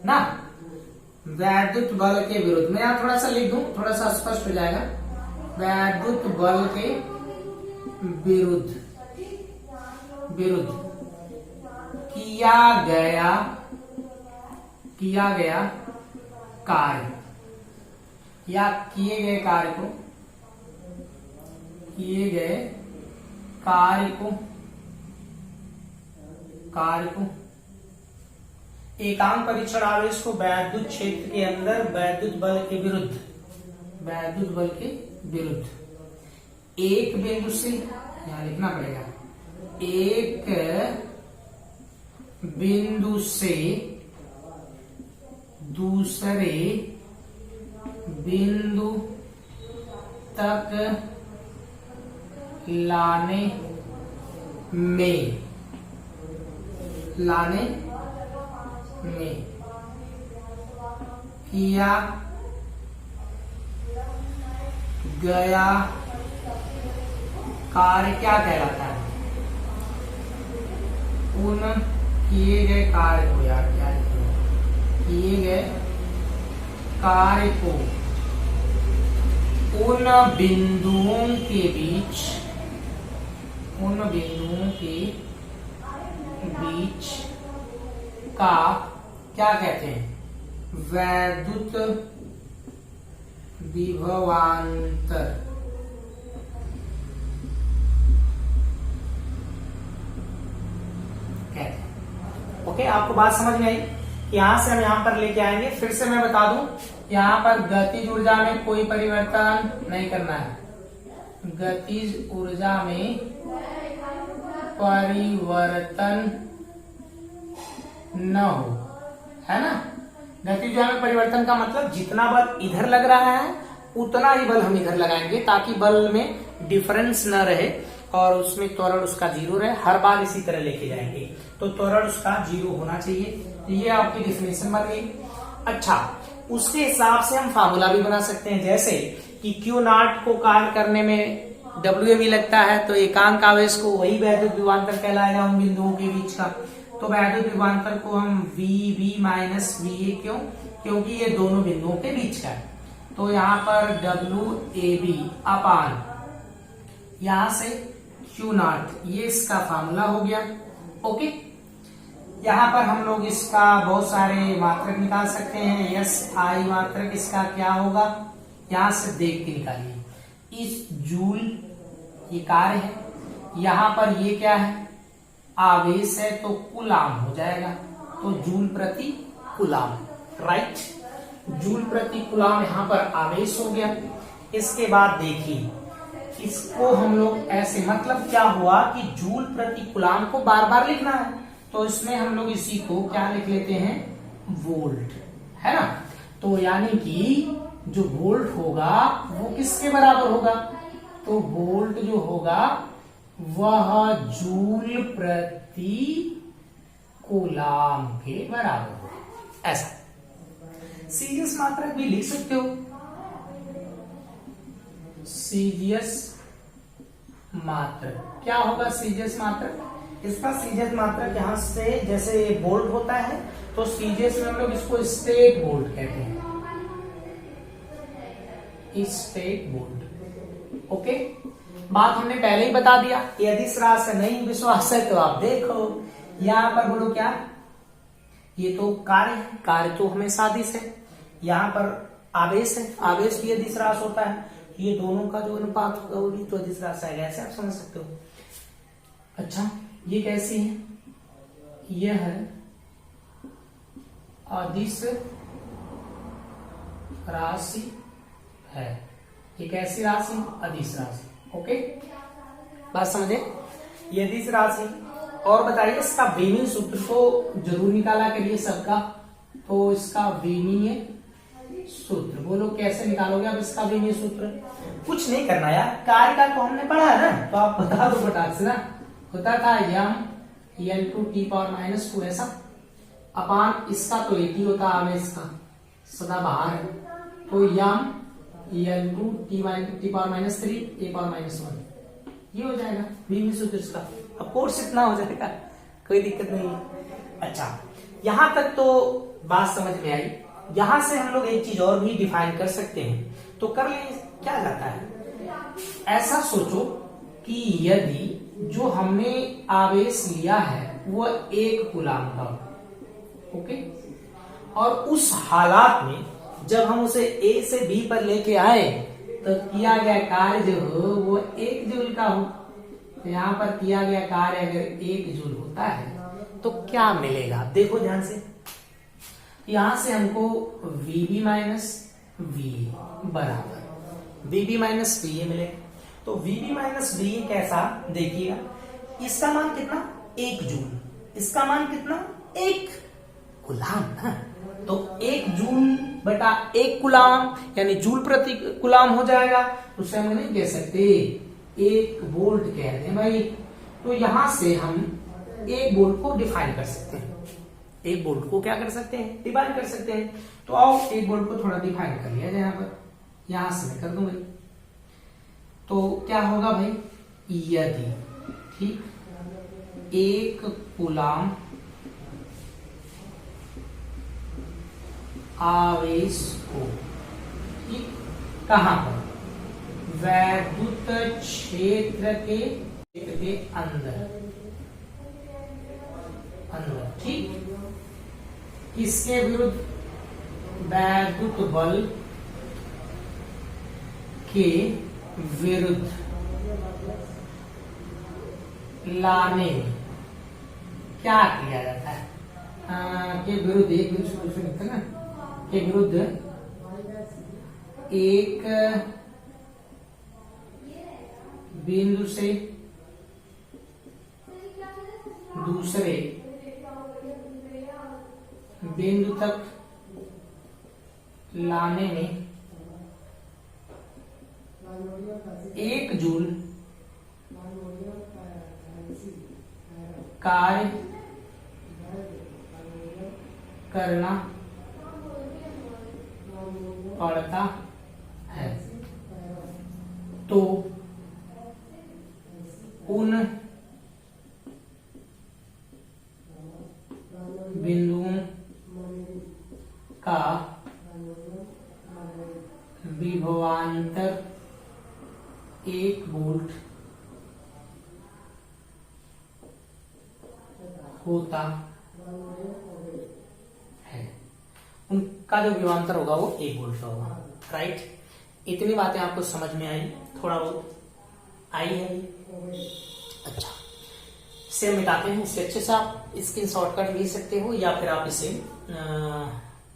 ना, वैद्युत बल के विरुद्ध। मैं यहां थोड़ा सा लिख दूं, थोड़ा सा स्पष्ट हो जाएगा, वैद्युत बल के विरुद्ध किया गया कार्य या किए गए कार्य को एकांक परीक्षण आवेश को वैद्युत क्षेत्र के अंदर वैद्युत बल के विरुद्ध एक बिंदु से, यहां लिखना पड़ेगा, एक बिंदु से दूसरे बिंदु तक लाने में किया गया कार्य क्या कहलाता है, उन किए गए कार्य को, यार क्या किए गए कार्य को उन बिंदुओं के बीच का क्या कहते हैं, वैद्युत विभवांतर कहते हैं। ओके, आपको बात समझ में आई। यहां से हम यहां पर लेके आएंगे। फिर से मैं बता दूं, यहां पर गतिज ऊर्जा में कोई परिवर्तन नहीं करना है, गतिज ऊर्जा में परिवर्तन न हो, है ना। गतिज ऊर्जा में परिवर्तन का मतलब जितना बल इधर लग रहा है उतना ही बल हम इधर लगाएंगे, ताकि बल में डिफरेंस न रहे। और उसमें त्वरण उसका 0 रहे, हर बार इसी तरह लेके जाएंगे, तो त्वरण उसका 0 होना चाहिए। ये आपकी डिफिनेशन बन गई। अच्छा, उसके हिसाब से हम फार्मूला भी बना सकते हैं, जैसे कि क्यू नॉट को कार्य करने में WAV लगता है, तो एकांक आवेश को वही वैद्युत विभवांतर कहलाएगा उन बिंदुओं के बीच का। तो वैद्युत विभवांतर को हम VV माइनस VA, क्यों? क्योंकि ये दोनों बिंदुओं के बीच का है। तो यहाँ पर WAV अपान यहां से क्यू नॉट, ये इसका फार्मूला हो गया। ओके, यहाँ पर हम लोग इसका बहुत सारे मात्रक निकाल सकते हैं। SI मात्रक इसका क्या होगा, यहां से देख के निकालिए। इस जूल ये कार्य है, यहां पर ये क्या है, आवेश है, तो कूलाम हो जाएगा। तो जूल प्रति कूलाम, राइट, जूल प्रति कूलाम यहाँ पर आवेश हो गया। इसके बाद देखिए, इसको हम लोग ऐसे, मतलब क्या हुआ कि जूल प्रति कूलाम को बार बार लिखना है, तो इसमें हम लोग इसी को क्या लिख लेते हैं, वोल्ट, है ना। तो यानी कि जो वोल्ट होगा वो किसके बराबर होगा, तो वोल्ट जो होगा वह जूल प्रति कूलाम के बराबर होगा। ऐसा सीजीएस मात्रक भी लिख सकते हो, सीजीएस मात्रक क्या होगा, सीजीएस मात्रक, इसका सीजीएस मात्रक यहां से जैसे वोल्ट होता है, तो सीजीएस में हम लोग इसको स्टेट वोल्ट कहते हैं, स्टेट वोल्ट। ओके, बात हमने पहले ही बता दिया। यदि इस रात से नहीं विश्वास है तो आप देखो, यहां पर बोलो क्या, ये तो कार्य है, कार्य तो हमेशा अदिश है, यहाँ पर आवेश है, आवेश भी अदिश राशि होता है, ये दोनों का जो अनुपात होगा वो भी तो अदिश राशि आएगा, ऐसे आप समझ सकते हो। अच्छा, ये कैसी है, यह है अदिश राशि है, ये कैसी राशि, अदिश राशि। ओके, बात समझे, ये अदिश राशि। और बताइए इसका विमीय सूत्र तो जरूर निकाला करिए सबका, तो इसका विमीय सूत्र बोलो कैसे निकालोगे आप इसका विमीय सूत्र, कुछ नहीं करना यार, कार्य का तो हमने पढ़ा है ना, तो आप बता दो फटाक से ना, होता था m(N2t⁻²) ऐसा, अपान इसका तो एक ही होता है, आवेश का सदा बाहर है, तो m(N2t⁻3a⁻1) ये हो जाएगा विमीय सूत्र इसका। अब कोर्स इतना हो जाएगा, कोई दिक्कत नहीं है। अच्छा, यहां तक तो बात समझ में आई। यहां से हम लोग एक चीज और भी डिफाइन कर सकते हैं, तो कर ले, क्या जाता है, ऐसा सोचो कि यदि जो हमने आवेश लिया है वो 1 कूलाम का, ओके, और उस हालात में जब हम उसे A से B पर लेके आए तो किया गया कार्य जो हो वो 1 जूल का हो, तो यहाँ पर किया गया कार्य अगर 1 जूल होता है तो क्या मिलेगा, देखो ध्यान से, यहां से हमको VB माइनस VA बराबर VB माइनस VA मिलेगा। तो VB माइनस VA कैसा, देखिएगा, इसका मान कितना, 1 जूल, इसका मान कितना, 1 कूलाम ना, तो 1 जूल बटा 1 कूलाम यानी जूल प्रति कूलाम हो जाएगा, तो उसे हम नहीं कह सकते 1 वोल्ट कह दें भाई। तो यहां से हम 1 वोल्ट को डिफाइन कर सकते हैं, 1 वोल्ट को क्या कर सकते हैं, डिफाइन कर सकते हैं। तो आओ 1 वोल्ट को थोड़ा डिफाइन कर लिया जाए, यहाँ पर, यहां से मैं कर दूं भाई, तो क्या होगा भाई, यदि ठीक 1 कूलाम आवेश को ठीक कहां पर, वैद्युत क्षेत्र के अंदर ठीक, किसके विरुद्ध, वैद्युत बल के विरुद्ध लाने में क्या किया जाता है, के विरुद्ध, एक विरुद्ध से दूसरे लिखते ना, के विरुद्ध एक बिंदु से दूसरे बिंदु तक लाने में 1 जूल कार्य करना पड़ता है, तो उन बिंदुओं का विभवांतर 1 वोल्ट होता है। उनका जो विभवांतर होगा वो 1 वोल्ट का होगा। राइट, इतनी बातें आपको समझ में आई, थोड़ा बहुत आई है। अच्छा, इसे मिटाते हैं। इससे अच्छे से आप स्क्रीन शॉर्टकट ले सकते हो या फिर आप इसे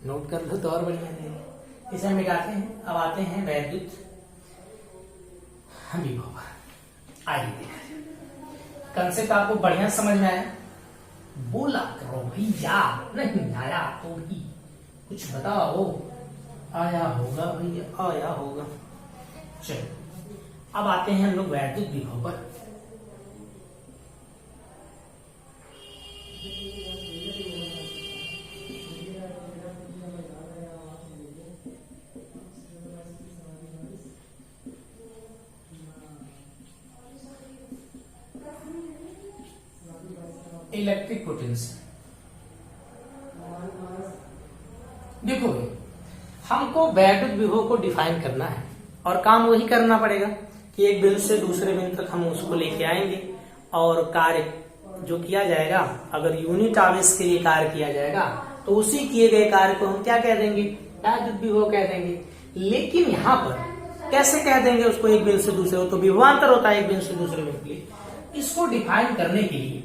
नोट कर लो तो और बढ़िया रहेगा। इसे मिटाते हैं। अब आते हैं वैद्युत विभव। आइए, कंसेप्ट आपको बढ़िया समझ में आया? बोला करो भैया, नहीं आया तो भी कुछ बताओ। आया होगा भैया, आया होगा। चलो, अब आते हैं हम लोग वैद्युत विभव पर। Electric potential. देखो भाई, हमको वैद्युत विभव को डिफाइन करना है और काम वही करना पड़ेगा कि एक बिंदु से दूसरे बिंदु तक हम उसको लेके आएंगे और कार्य जो किया जाएगा, अगर यूनिट आवेश के लिए कार्य किया जाएगा तो उसी किए गए कार्य को हम क्या कह देंगे? वैद्युत विभव कह देंगे। लेकिन यहाँ पर कैसे कह देंगे उसको? एक बिंदु से दूसरे, तो विभवांतर होता है एक बिंदु से दूसरे बिंदु के लिए। इसको डिफाइन करने के लिए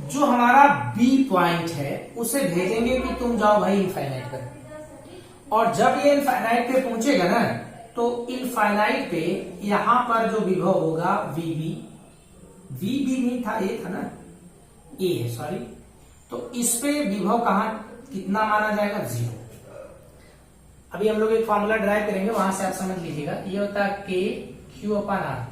जो हमारा बी पॉइंट है उसे भेजेंगे कि तुम जाओ भाई इनफाइनाइट पर, और जब ये इनफाइनाइट पे पहुंचेगा ना, तो इनफाइनाइट पे यहां पर जो विभव होगा वीबी, वीबी नहीं था, ए था ना, ए है, सॉरी। तो इस पे विभव कहां कितना माना जाएगा? 0। अभी हम लोग एक फॉर्मूला ड्राइव करेंगे, वहां से आप समझ लीजिएगा। ये होता है के क्यू अपॉन आर।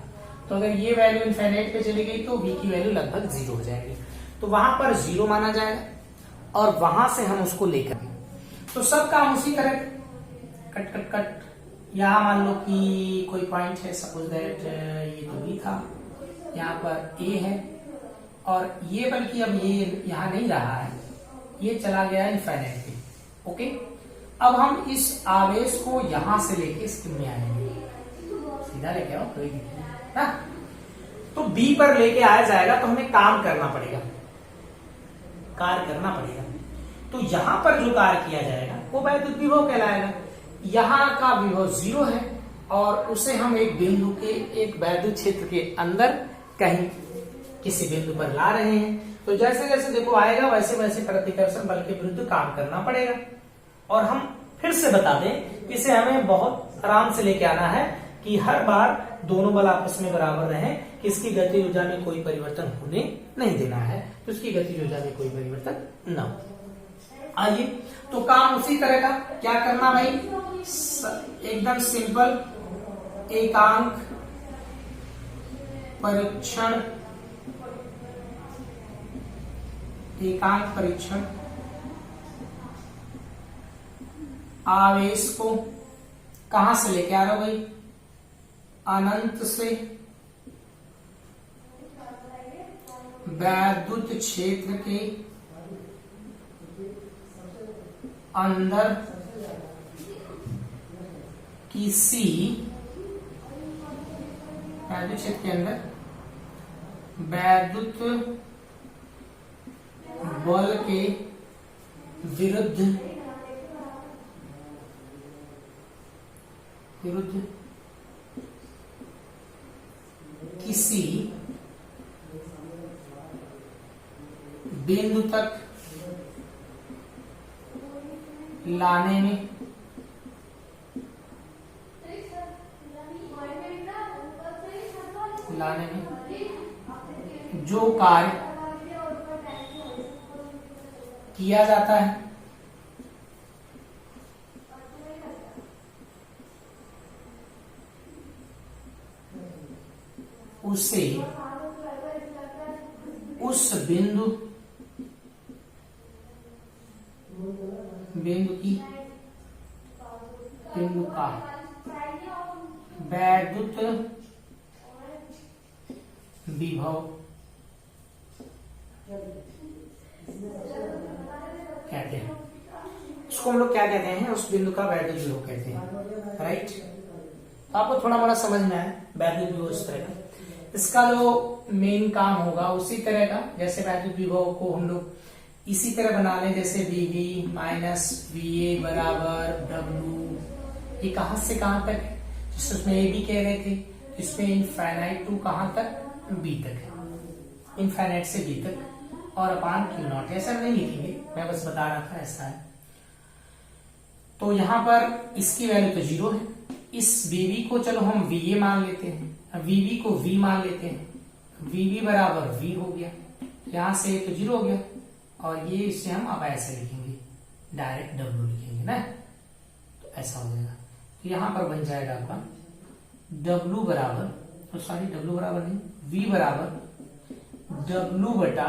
तो अगर ये वैल्यू इनफाइनाइट पे चली गई तो वी की वैल्यू लगभग 0 हो जाएगी। तो वहां पर 0 माना जाएगा और वहां से हम उसको लेकर, तो सब काम उसी तरह कट कट कट। यहां मान लो कि कोई पॉइंट है, सपोज दैट ये तो बी था, यहाँ पर ए है, और ये बल्कि अब ये यहां नहीं रहा है, ये चला गया इनफाइनाइट पे। ओके, अब हम इस आवेश को यहां से लेके इसमें आएंगे, सीधा लेके आओ, कोई दिक्कत नहीं। तो बी पर लेके आया जाएगा तो हमें काम करना पड़ेगा, कार्य करना पड़ेगा। तो यहां पर जो कार्य किया जाएगा वो वैद्युत विभव कहलाएगा। यहां का विभव 0 है और उसे हम एक बिंदु के, एक वैद्युत क्षेत्र के अंदर कहीं किसी बिंदु पर ला रहे हैं। तो जैसे जैसे देखो आएगा वैसे वैसे प्रतिकर्षण बल के विरुद्ध काम करना पड़ेगा। और हम फिर से बता दें, इसे हमें बहुत आराम से लेके आना है कि हर बार दोनों बल आपस में बराबर रहे, किसकी गति ऊर्जा में कोई परिवर्तन होने नहीं देना है, तो उसकी गति ऊर्जा में कोई परिवर्तन न हो। आइए, तो काम उसी तरह का क्या करना भाई? एकदम सिंपल, एकांक परीक्षण, एकांक परीक्षण। आवेश को कहां से लेके आ रहा हो भाई? अनंत से वैद्युत क्षेत्र के अंदर किसी वैद्युत क्षेत्र के अंदर वैद्युत बल के विरुद्ध किसी बिंदु तक लाने में जो कार्य किया जाता है उसे उस बिंदु का वैद्युत विभव कहते हैं। उसको हम लोग क्या कहते हैं? उस बिंदु का वैद्युत विभव कहते हैं। राइट, तो आपको थोड़ा बड़ा समझ में आया वैद्युत विभव इस तरह का। इसका जो मेन काम होगा उसी तरह का, जैसे वैद्युत विभव को हम लोग इसी तरह बना लें, जैसे VV माइनस VA बराबर W। ये कहां से कहां तक है? जिससे उसमें A B कह रहे थे, इसमें इनफाइनाइट टू कहां तक? B तक है, इनफाइनाइट से B तक, और अपान Q0। ऐसा नहीं लिखेंगे, मैं बस बता रहा था ऐसा है। तो यहां पर इसकी वैल्यू तो 0 है। इस VB को चलो हम VA मान लेते हैं, VB को V मान लेते हैं, VB बराबर V हो गया, यहां से तो 0 हो गया, और ये इससे हम अब ऐसे लिखेंगे, डायरेक्ट W लिखेंगे ना, तो ऐसा हो जाएगा। तो यहां पर बन जाएगा आपका W बराबर, तो सॉरी W बराबर नहीं, V बराबर W बटा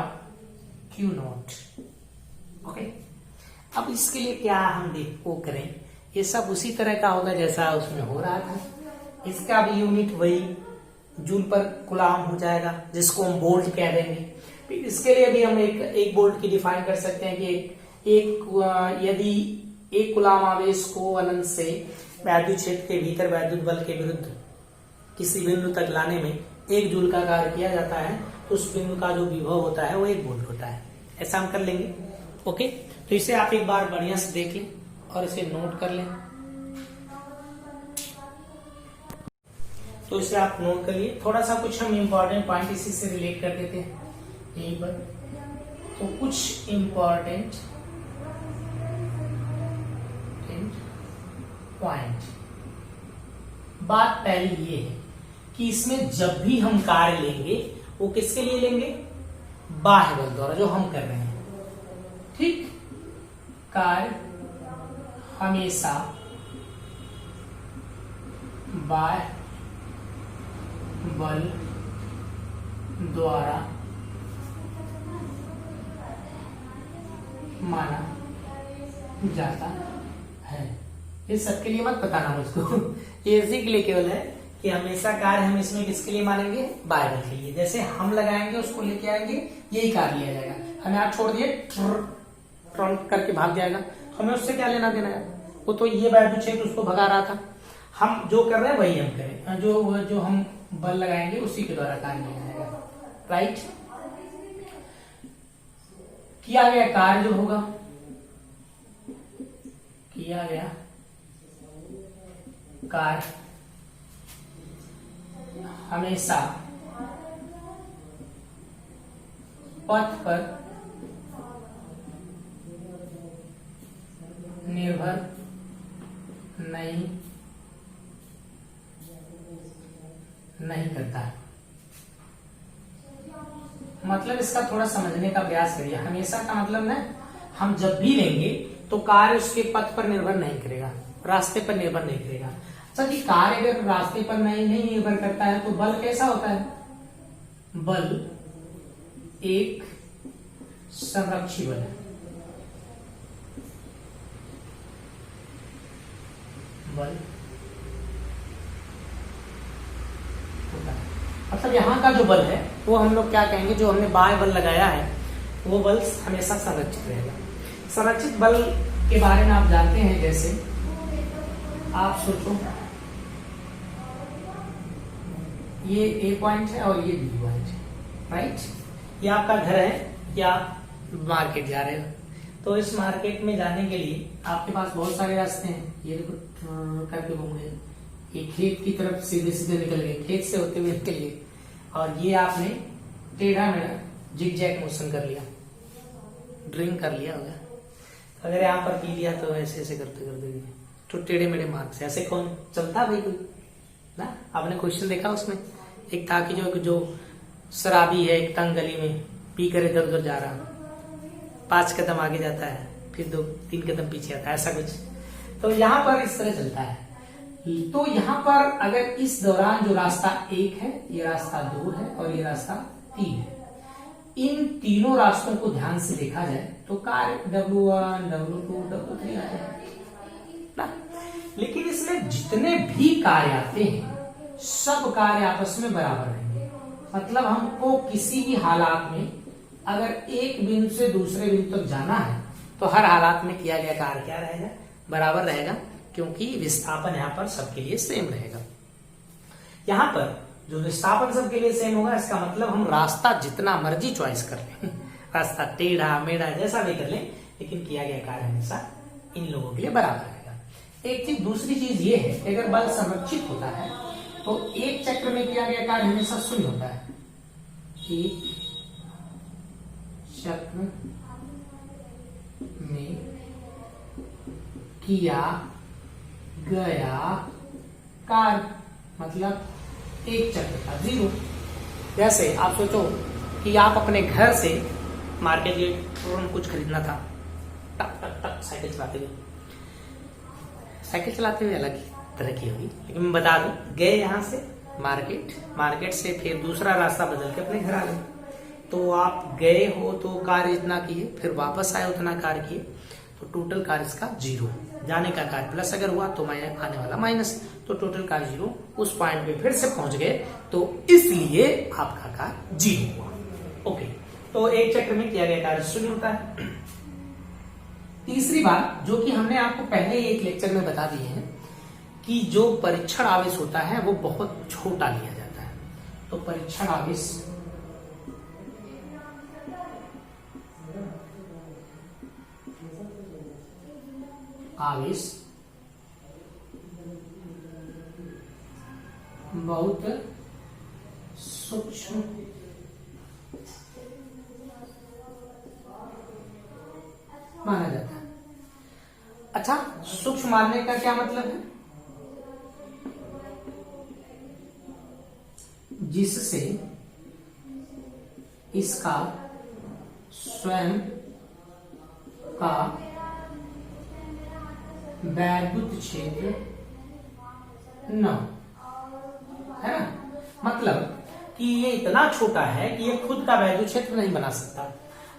Q0। ओके, अब इसके लिए क्या हम वो करें, ये सब उसी तरह का होगा जैसा उसमें हो रहा था। इसका भी यूनिट वही जूल पर कुलाम हो जाएगा, जिसको हम वोल्ट कह देंगे। फिर इसके लिए भी हम एक वोल्ट की डिफाइन कर सकते हैं कि यदि एक कुलाम आवेश को अनंत से वैद्युत क्षेत्र के भीतर वैद्युत बल के विरुद्ध किसी बिंदु तक लाने में 1 जूल का कार्य किया जाता है, तो उस बिंदु का जो विभव होता है वो 1 वोल्ट होता है। ऐसा हम कर लेंगे। ओके, तो इसे आप एक बार बढ़िया से देख लें और इसे नोट कर लें। तो इसे आप नोट करिए। थोड़ा सा कुछ हम इम्पोर्टेंट पॉइंट इसी से रिलेट कर देते हैं यहीं पर। तो कुछ इम्पोर्टेंट पॉइंट, बात पहली ये है कि इसमें जब भी हम कार्य लेंगे वो किसके लिए लेंगे? बाह्य बल द्वारा, जो हम कर रहे हैं। ठीक, कार्य हमेशा बाह्य बल द्वारा माना जाता है। ये सबके लिए मत बताना मुझको, ये इसी के लिए केवल है कि हमेशा कार्य हम इसमें किसके लिए मानेंगे? बाह्य बल के लिए। जैसे हम लगाएंगे उसको लेके आएंगे, यही कार्य लिया जाएगा। हमें आप छोड़ दिए ट्रॉन करके भाग जाएगा, हमें उससे क्या लेना देना है? वो तो ये वैद्युत क्षेत्र उसको भगा रहा था, हम जो कर रहे हैं वही हम करें, जो हम बल लगाएंगे उसी के द्वारा कार्य लिया जाएगा। राइट, किया गया कार्य जो होगा, किया गया कार्य हमेशा पथ पर निर्भर नहीं करता है। मतलब इसका थोड़ा समझने का प्रयास करिए। हमेशा का मतलब ना, हम जब भी लेंगे तो कार्य उसके पथ पर निर्भर नहीं करेगा, रास्ते पर निर्भर नहीं करेगा। अच्छा जी, कार्य अगर रास्ते पर नहीं निर्भर करता है तो बल कैसा होता है? बल एक संरक्षी बल है। बल होता है, मतलब यहाँ का जो बल है वो हम लोग क्या कहेंगे, जो हमने बाह्य बल लगाया है वो बल हमेशा संरक्षित रहेगा। संरक्षित बल के बारे में आप जानते हैं, जैसे आप सोचो ये ए पॉइंट है और ये बी पॉइंट है। राइट, ये आपका घर है या मार्केट जा रहे हो, तो इस मार्केट में जाने के लिए आपके पास बहुत सारे रास्ते हैं। ये देखो करके घूम गए, ये खेत की तरफ सीधे सीधे निकल गए, खेत से होते हुए निकल गए, और ये आपने टेढ़ा मेढ़ा जिग जैग मोशन कर लिया, ड्रिंक कर लिया होगा। अगर यहाँ पर पी लिया तो ऐसे ऐसे करते करते तो टेढ़े मेढ़े मार्ग से ऐसे कौन चलता भाई कोई ना? आपने क्वेश्चन देखा उसमें, एक था कि जो शराबी है एक तंग गली में पी कर इधर उधर जा रहा, 5 कदम आगे जाता है फिर 2-3 कदम पीछे आता है, ऐसा कुछ। तो यहाँ पर इस तरह चलता है। तो यहां पर अगर इस दौरान जो रास्ता 1 है, ये रास्ता 2 है और ये रास्ता 3 है, इन तीनों रास्तों को ध्यान से देखा जाए तो कार्य W1, W2, W3 आ जाए। लेकिन इसमें जितने भी कार्य आते हैं सब कार्य आपस में बराबर रहेंगे। मतलब हमको किसी भी हालात में अगर एक बिंदु से दूसरे बिंदु तक जाना है तो हर हालात में किया गया कार्य क्या रहेगा, बराबर रहेगा, क्योंकि विस्थापन यहाँ पर सबके लिए सेम रहेगा। यहाँ पर जो विस्थापन सबके लिए सेम होगा, इसका मतलब हम रास्ता जितना मर्जी चॉइस कर लें रास्ता टेढ़ा मेढ़ा जैसा भी कर लें, लेकिन किया गया कार्य हमेशा इन लोगों के लिए बराबर रहेगा। एक चीज, दूसरी चीज ये है कि अगर बल संरक्षित होता है तो एक चक्र में किया गया कार्य हमेशा शून्य होता है। एक चक्र में किया गया कार्य मतलब एक चक्र का 0। जैसे आप सोचो कि आप अपने घर से मार्केट गए, तुरंत कुछ खरीदना था, टक टक टक साइकिल चलाते हुए अलग तरह की होगी, लेकिन मैं बता दूं, गए यहां से मार्केट से फिर दूसरा रास्ता बदल के अपने घर आ गए। तो आप गए हो तो कार्य इतना किए, फिर वापस आए उतना कार्य किए, तो टोटल कार्य इसका 0। जाने का कार्य प्लस अगर हुआ तो मैं आने वाला माइनस, तो टोटल कार्य 0। उस पॉइंट पे फिर से पहुंच गए तो इसलिए आपका कार्य 0 हुआ। ओके, तो एक चक्र में किया गया कार्य शून्य होता है। तीसरी बात जो कि हमने आपको पहले एक लेक्चर में बता दी है कि जो परीक्षण आवेश होता है वो बहुत छोटा लिया जाता है। तो परीक्षण आवेश बहुत सूक्ष्म माना जाता है। अच्छा, सूक्ष्म मानने का क्या मतलब है? जिससे इसका स्वयं का वैद्युत क्षेत्र न, है ना, मतलब कि ये इतना छोटा है कि ये खुद का वैद्युत क्षेत्र नहीं बना सकता।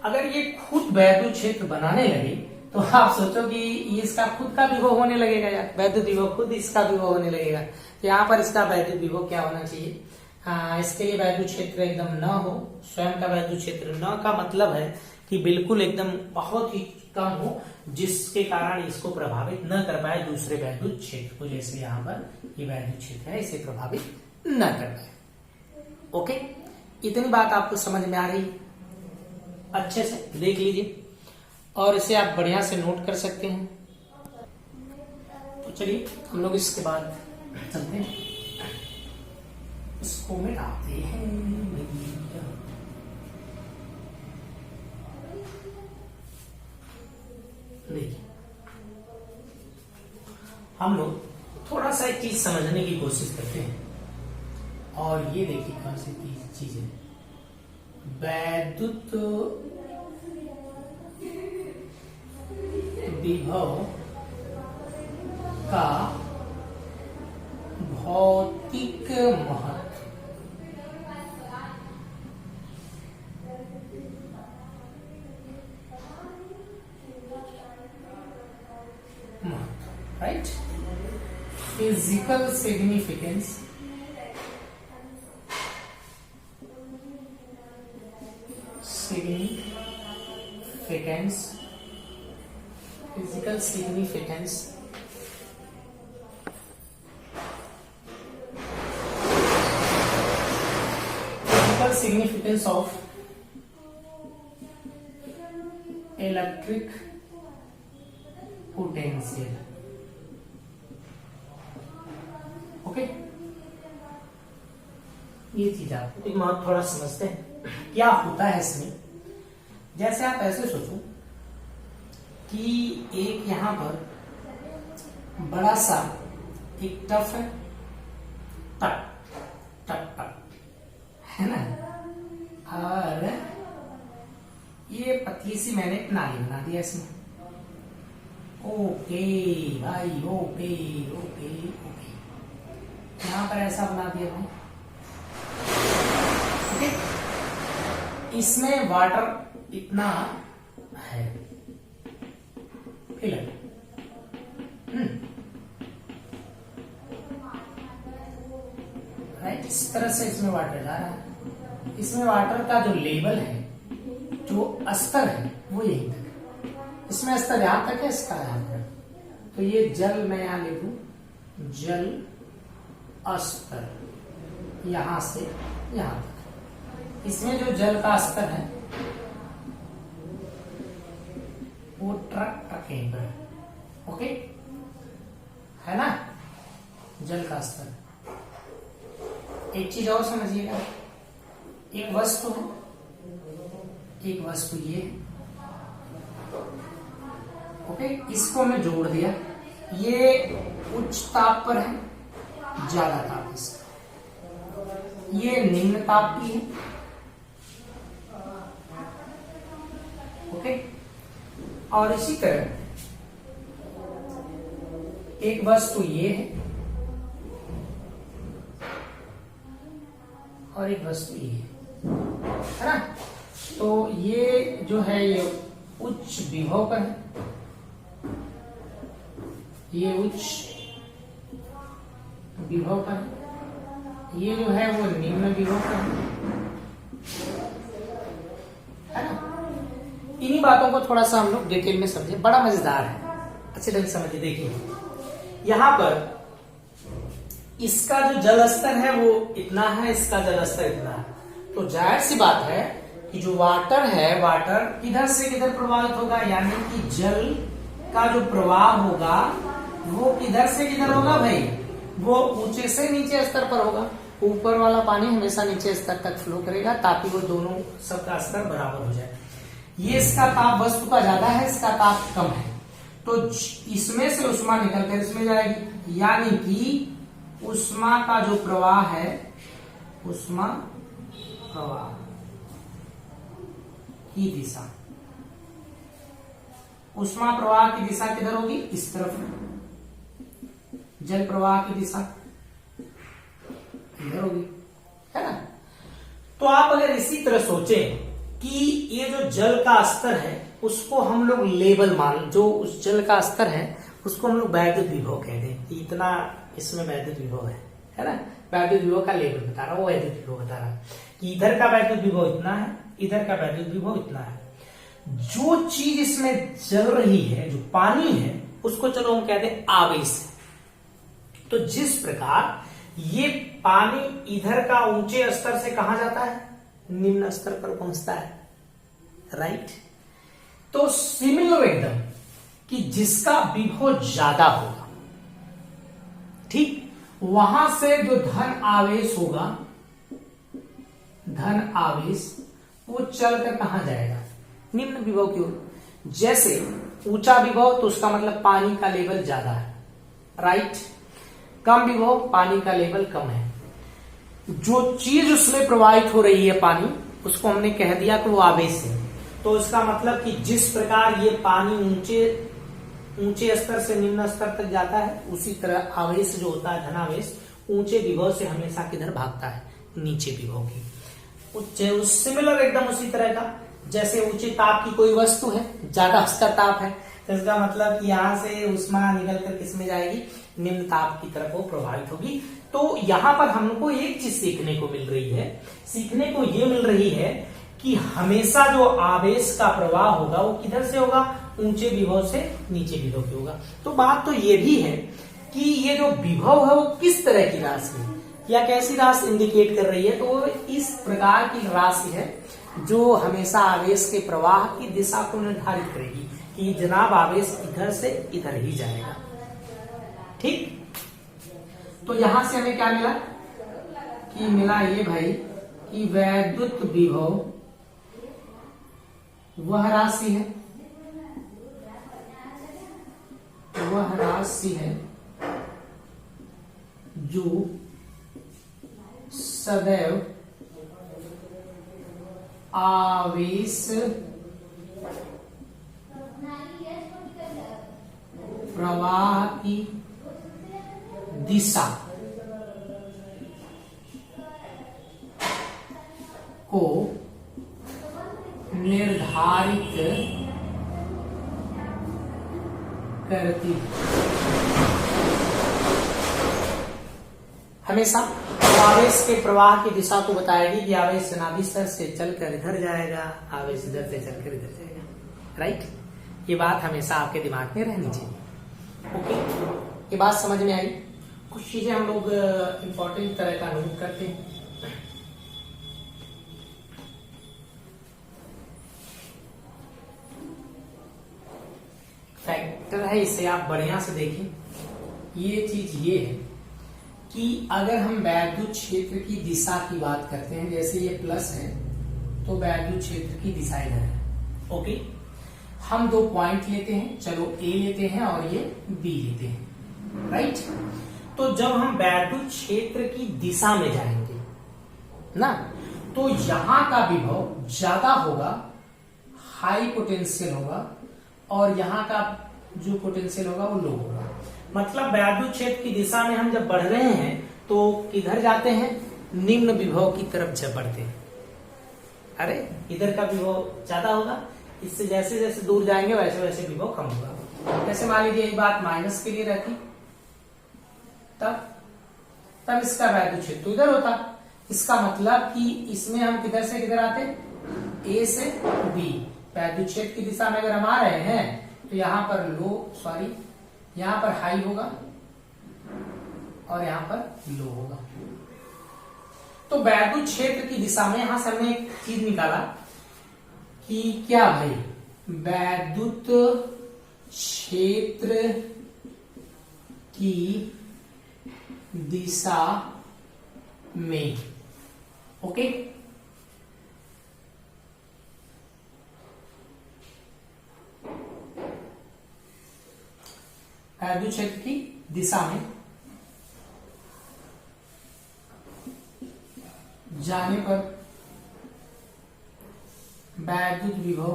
अगर ये खुद वैद्युत क्षेत्र बनाने लगे तो आप सोचो कि ये इसका खुद का विभव होने लगेगा यार, वैद्युत विभव खुद इसका विभव होने लगेगा। तो यहाँ पर इसका वैद्युत विभव क्या होना चाहिए? इसके लिए वैद्युत क्षेत्र एकदम न हो, स्वयं का वैद्युत क्षेत्र न का मतलब है कि बिल्कुल एकदम बहुत ही कम हो, जिसके कारण इसको प्रभावित न कर पाए दूसरे वैद्युत क्षेत्र को। जैसे यहाँ पर ये वैद्युत क्षेत्र है, इसे प्रभावित न कर पाए। ओके, इतनी बात आपको समझ में आ रही? अच्छे से देख लीजिए और इसे आप बढ़िया से नोट कर सकते हैं। तो चलिए हम लोग इसके बाद चलते हैं, इसको मिटाते हैं। देखिए, हम लोग थोड़ा सा एक चीज समझने की कोशिश करते हैं, और ये देखिए कौन सी चीज है। वैद्युत विभव का भौतिक महत्व। Right, physical significance physical significance of electric potential। Okay, ये चीज आप एक बात थोड़ा समझते हैं क्या होता है इसमें। जैसे आप ऐसे सोचो कि एक यहां पर बड़ा सा एक टफ है, टक टक टक, है ना, और ये पतली सी मैंने एक नाली बना दिया इसमें। ओके भाई, ओके ओके ओके, यहां पर ऐसा बना दिया मैंने, ओके। इसमें वाटर इतना है फिलर, राइट। इस तरह से इसमें वाटर जा रहा है। इसमें वाटर का जो लेवल है, जो स्तर है, वो यही तक है। इसमें स्तर यहां तक है, इसका यहां तक। तो ये जल, मैं यहां लिखूं जल स्तर, यहां से यहां तक। इसमें जो जल का स्तर है वो ट्रकेंद्र है, ओके, है ना, जल का स्तर। एक चीज और समझिएगा, एक वस्तु है, एक वस्तु ये, ओके, इसको मैं जोड़ दिया, ये उच्च ताप पर है, ज्यादा ताप इसका, ये निम्न ताप की है, ओके। और इसी तरह एक वस्तु ये है और एक वस्तु ये है ना। तो ये जो है ये उच्च विभव पर है, ये उच्च विभव पर है, ये जो है वो निम्न विभव पर है ना। इन्हीं बातों को थोड़ा सा हम लोग डिटेल में समझे, बड़ा मजेदार है, अच्छे ढंग से समझिए। देखिए यहां पर इसका जो जल स्तर है वो इतना है, इसका जल स्तर इतना है, तो जाहिर सी बात है कि जो वाटर है, वाटर किधर से किधर प्रवाहित होगा, यानी कि जल का जो प्रवाह होगा वो किधर से किधर होगा भाई, वो ऊंचे से नीचे स्तर पर होगा। ऊपर वाला पानी हमेशा नीचे स्तर तक फ्लो करेगा ताकि वो दोनों सबका स्तर बराबर हो जाए। ये इसका ताप वस्तु का ज्यादा है, इसका ताप कम है, तो इसमें से उष्मा निकलकर इसमें जाएगी, यानी कि उष्मा का जो प्रवाह है, उष्मा प्रवाह की दिशा, उष्मा प्रवाह की दिशा किधर होगी, इस तरफ। जल प्रवाह की दिशा इधर होगी, है ना। तो आप अगर इसी तरह सोचें कि ये जो जल का स्तर है उसको हम लोग लेवल मान, जो उस जल का स्तर है उसको हम लोग वैद्युत विभव कह दें, इतना इसमें वैद्युत विभव है ना। वैद्युत विभव का लेवल बता रहा हूं, वो वैद्युत विभव बता रहा है कि इधर का वैद्युत विभव इतना है, इधर का वैद्युत विभव इतना है। जो चीज इसमें चल रही है, जो पानी है, उसको चलो हम कहते हैं आवेश। तो जिस प्रकार ये पानी इधर का ऊंचे स्तर से कहां जाता है, निम्न स्तर पर पहुंचता है, राइट। तो सिमिलर एकदम कि जिसका विभव ज्यादा होगा, ठीक, वहां से जो धन आवेश होगा, धन आवेश, वो चलकर कहां जाएगा, निम्न विभव की ओर। जैसे ऊंचा विभव तो उसका मतलब पानी का लेवल ज्यादा है, राइट। कम विभव, पानी का लेवल कम है। जो चीज उसमें प्रवाहित हो रही है पानी, उसको हमने कह दिया कि वो आवेश है। तो इसका मतलब कि जिस प्रकार ये पानी ऊंचे स्तर से निम्न स्तर तक जाता है, उसी तरह आवेश जो होता है, धनावेश, ऊंचे विभव से हमेशा किधर भागता है, नीचे विभव की। सिमिलर एकदम उसी तरह का, जैसे ऊंचे ताप की कोई वस्तु है, ज्यादा उसका ताप है, तो इसका मतलब कि यहां से उष्मा निकलकर किसमें जाएगी, निम्न ताप की तरफ वो प्रभावित होगी। तो यहां पर हमको एक चीज सीखने को मिल रही है, सीखने को ये मिल रही है कि हमेशा जो आवेश का प्रवाह होगा वो किधर से होगा, ऊंचे विभव से नीचे विभव की होगा। तो बात तो ये भी है कि ये जो विभव है वो किस तरह की राशि है या कैसी राशि इंडिकेट कर रही है, तो वो इस प्रकार की राशि है जो हमेशा आवेश के प्रवाह की दिशा को निर्धारित करेगी कि जनाब आवेश इधर से इधर ही जाएगा, ठीक। तो यहां से हमें क्या मिला कि मिला ये भाई कि वैद्युत विभव वह राशि है, वह राशि है जो सदैव आवेश प्रवाह की दिशा को निर्धारित करती हमेशा आवेश के प्रवाह की दिशा को बताएगी कि आवेश जनाभी स्तर से चलकर इधर जाएगा, आवेश इधर से चलकर इधर जाएगा। राइट, ये बात हमेशा आपके दिमाग में रहनी चाहिए। ओके, ये बात समझ में आई। कुछ चीजें हम लोग इंपॉर्टेंट तरह का नोट करते हैं। फैक्टर है, इसे आप बढ़िया से देखें। ये चीज ये है कि अगर हम वैद्युत क्षेत्र की दिशा की बात करते हैं, जैसे ये प्लस है तो वैद्युत क्षेत्र की दिशा इधर है। ओके, हम दो पॉइंट लेते हैं, चलो ए लेते हैं और ये बी लेते हैं। राइट, तो जब हम वैद्युत क्षेत्र की दिशा में जाएंगे ना, तो यहां का विभव ज्यादा होगा, हाई पोटेंशियल होगा, और यहाँ का जो पोटेंशियल होगा वो लो होगा। मतलब वैद्युत क्षेत्र की दिशा में हम जब बढ़ रहे हैं तो किधर जाते हैं, निम्न विभव की तरफ जब बढ़ते हैं। अरे इधर का विभव ज्यादा होगा, इससे जैसे जैसे दूर जाएंगे वैसे वैसे विभव कम होगा। जैसे मान लीजिए ये बात माइनस के लिए रखी, तब इसका वैद्युत क्षेत्र तो इधर होता। इसका मतलब कि इसमें हम किधर से किधर आते, ए से बी। वैद्युत क्षेत्र की दिशा में अगर हम आ रहे हैं तो यहाँ पर यहाँ पर हाई होगा और यहाँ पर लो होगा। तो वैद्युत क्षेत्र की दिशा में यहां से हमने एक चीज निकाला कि क्या भाई, वैद्युत क्षेत्र की दिशा में, ओके, वैद्युत क्षेत्र की दिशा में जाने पर वैद्युत विभव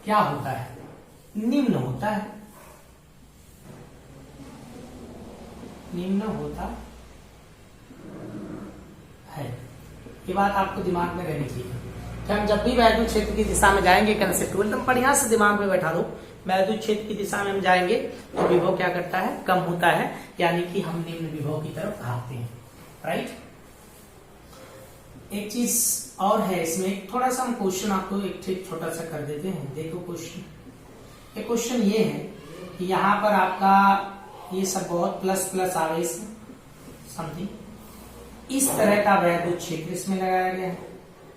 क्या होता है, निम्न होता है। निम्न होता है, ये बात आपको दिमाग में रहनी चाहिए कि हम जब भी वैद्युत क्षेत्र की दिशा में जाएंगे, कंसेप्ट एकदम बढ़िया से दिमाग में बैठा दो। वैद्युत क्षेत्र की दिशा में हम जाएंगे तो विभव क्या करता है, कम होता है, यानी कि हम निम्न विभव की तरफ भागते हैं। राइट, एक चीज और है इसमें, थोड़ा सा हम क्वेश्चन आपको एक ठीक छोटा सा कर देते हैं। देखो क्वेश्चन, एक क्वेश्चन ये है कि यहाँ पर आपका ये सब बहुत प्लस प्लस आवेश समथिंग, इस तरह का वैद्युत क्षेत्र इसमें लगाया गया है।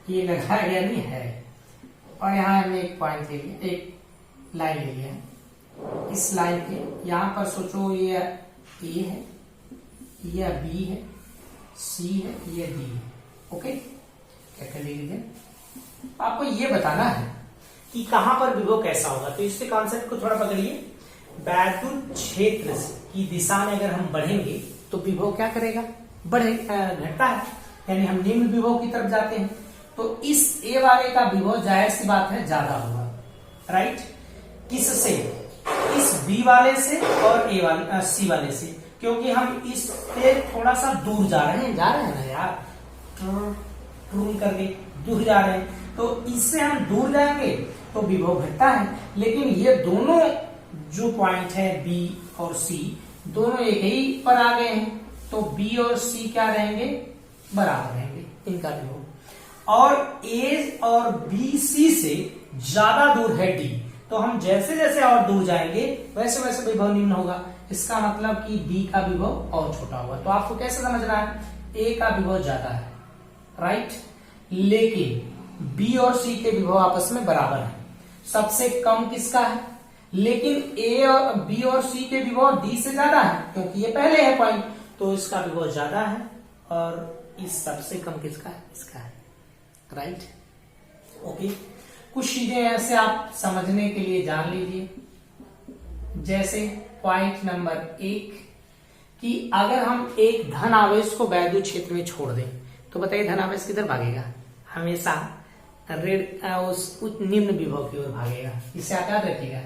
ये लगाया गया नहीं है, और यहाँ हमने एक पॉइंट ले लिया, एक लाइन ले लिया है। इस लाइन के यहाँ पर सोचो ये ए है, ये बी है, सी है, ये डी है। ओके, क्या कर लीजिए, आपको ये बताना है कि कहां पर विभव कैसा होगा। तो इससे कॉन्सेप्ट को थोड़ा पकड़िए। वैद्युत क्षेत्र की दिशा में अगर हम बढ़ेंगे तो विभव क्या करेगा, घटता है, यानी हम निम्न विभव की तरफ जाते हैं। तो इस ए वाले का विभव जाहिर सी बात है ज्यादा होगा। राइट, किससे, इस बी वाले से और ए वाले सी वाले से, क्योंकि हम इससे थोड़ा सा दूर जा रहे हैं ना यार, ट्रून करके दूर जा रहे हैं, तो इससे हम दूर जाएंगे तो विभव घटता है। लेकिन ये दोनों जो पॉइंट है बी और सी, दोनों एक ही पर आ गए हैं, तो बी और सी क्या रहेंगे, बराबर रहेंगे इनका विभव। और ए और बी सी से ज्यादा दूर है डी, तो हम जैसे जैसे और दूर जाएंगे वैसे वैसे विभव निम्न होगा। इसका मतलब कि डी का विभव और छोटा होगा। तो आपको कैसे समझना है, ए का विभव ज्यादा है, राइट, लेकिन बी और सी के विभव आपस में बराबर है। सबसे कम किसका है, लेकिन ए और बी और सी के विभव डी से ज्यादा है, क्योंकि ये पहले है पॉइंट, तो इसका विभव ज्यादा है। और इस सबसे कम किसका है, इसका है। राइट, ओके, कुछ चीजें ऐसे आप समझने के लिए जान लीजिए। जैसे पॉइंट नंबर 1 कि अगर हम एक धन आवेश को वैद्युत क्षेत्र में छोड़ दें तो बताइए धन आवेश किधर भागेगा, हमेशा उस निम्न विभव की ओर भागेगा। इसे आप याद रखिएगा,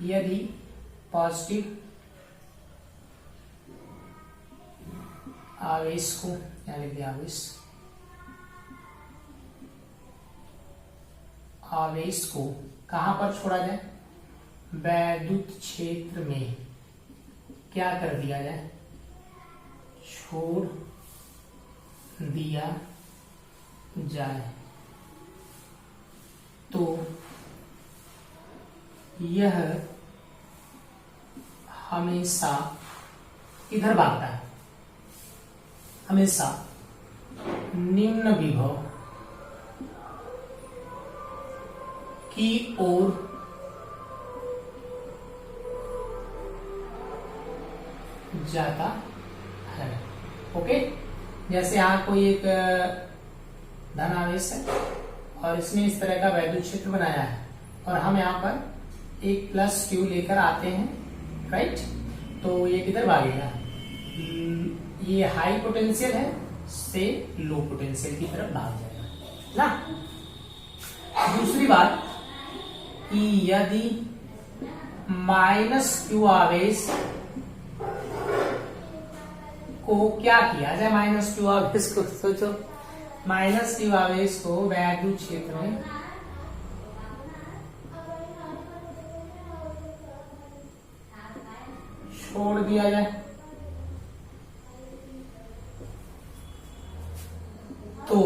यदि पॉजिटिव आवेश को, क्या लिख दिया, आवेश को कहां पर छोड़ा जाए, वैद्युत क्षेत्र में क्या कर दिया जाए, छोड़ दिया जाए, तो यह हमेशा इधर भागता है, हमेशा निम्न विभव की ओर जाता है। ओके, जैसे यहां कोई एक धन आवेश है और इसने इस तरह का वैद्युत क्षेत्र बनाया है और हम यहाँ पर एक प्लस क्यू लेकर आते हैं, राइट, तो ये किधर भागेगा, ये हाई पोटेंशियल है से लो पोटेंशियल की तरफ भाग जाएगा ना। दूसरी बात कि यदि माइनस क्यू आवेश को क्या किया जाए, माइनस क्यू आवेश को सोचो, माइनस क्यू आवेश को वैद्युत क्षेत्र में छोड़ दिया जाए, तो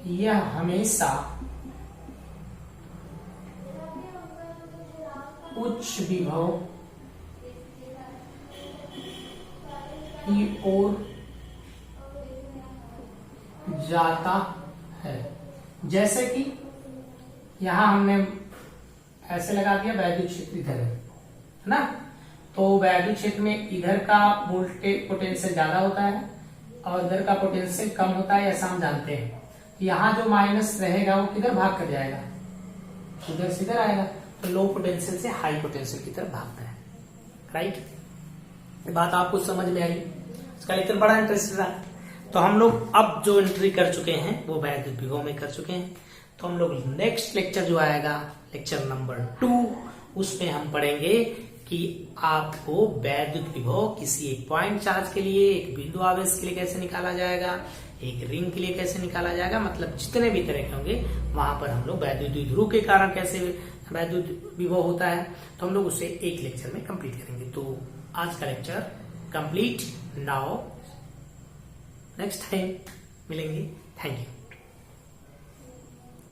यह हमेशा उच्च विभव की ओर जाता है। जैसे कि यहां हमने ऐसे लगा दिया, वैद्युत क्षेत्र इधर है ना, तो वैद्युत क्षेत्र में इधर का वोल्टेज पोटेंशियल ज्यादा होता है और इधर का पोटेंशियल कम होता है, ऐसा हम जानते हैं। यहाँ जो माइनस रहेगा वो किधर भाग कर जाएगा, उधर से इधर आएगा, तो लो पोटेंशियल से हाई पोटेंशियल की तरफ भागता है, राइट। बात आपको समझ में आई, इसका लेक्चर बड़ा इंटरेस्टिंग रहा। तो हम लोग अब जो एंट्री कर चुके हैं वो वैद्युत विभव में कर चुके हैं, तो हम लोग नेक्स्ट लेक्चर जो आएगा, लेक्चर नंबर 2, उसमें हम पढ़ेंगे कि आपको वैद्युत विभव किसी एक पॉइंट चार्ज के लिए, एक बिंदु आवेश के लिए कैसे निकाला जाएगा, एक रिंग के लिए कैसे निकाला जाएगा, मतलब जितने भी तरह के होंगे वहां पर हम लोग वैद्युत द्विध्रुव के कारण कैसे वैद्युत विभव होता है, तो हम लोग उसे एक लेक्चर में कंप्लीट करेंगे। तो आज का lecture complete, now next time मिलेंगे। Thank you.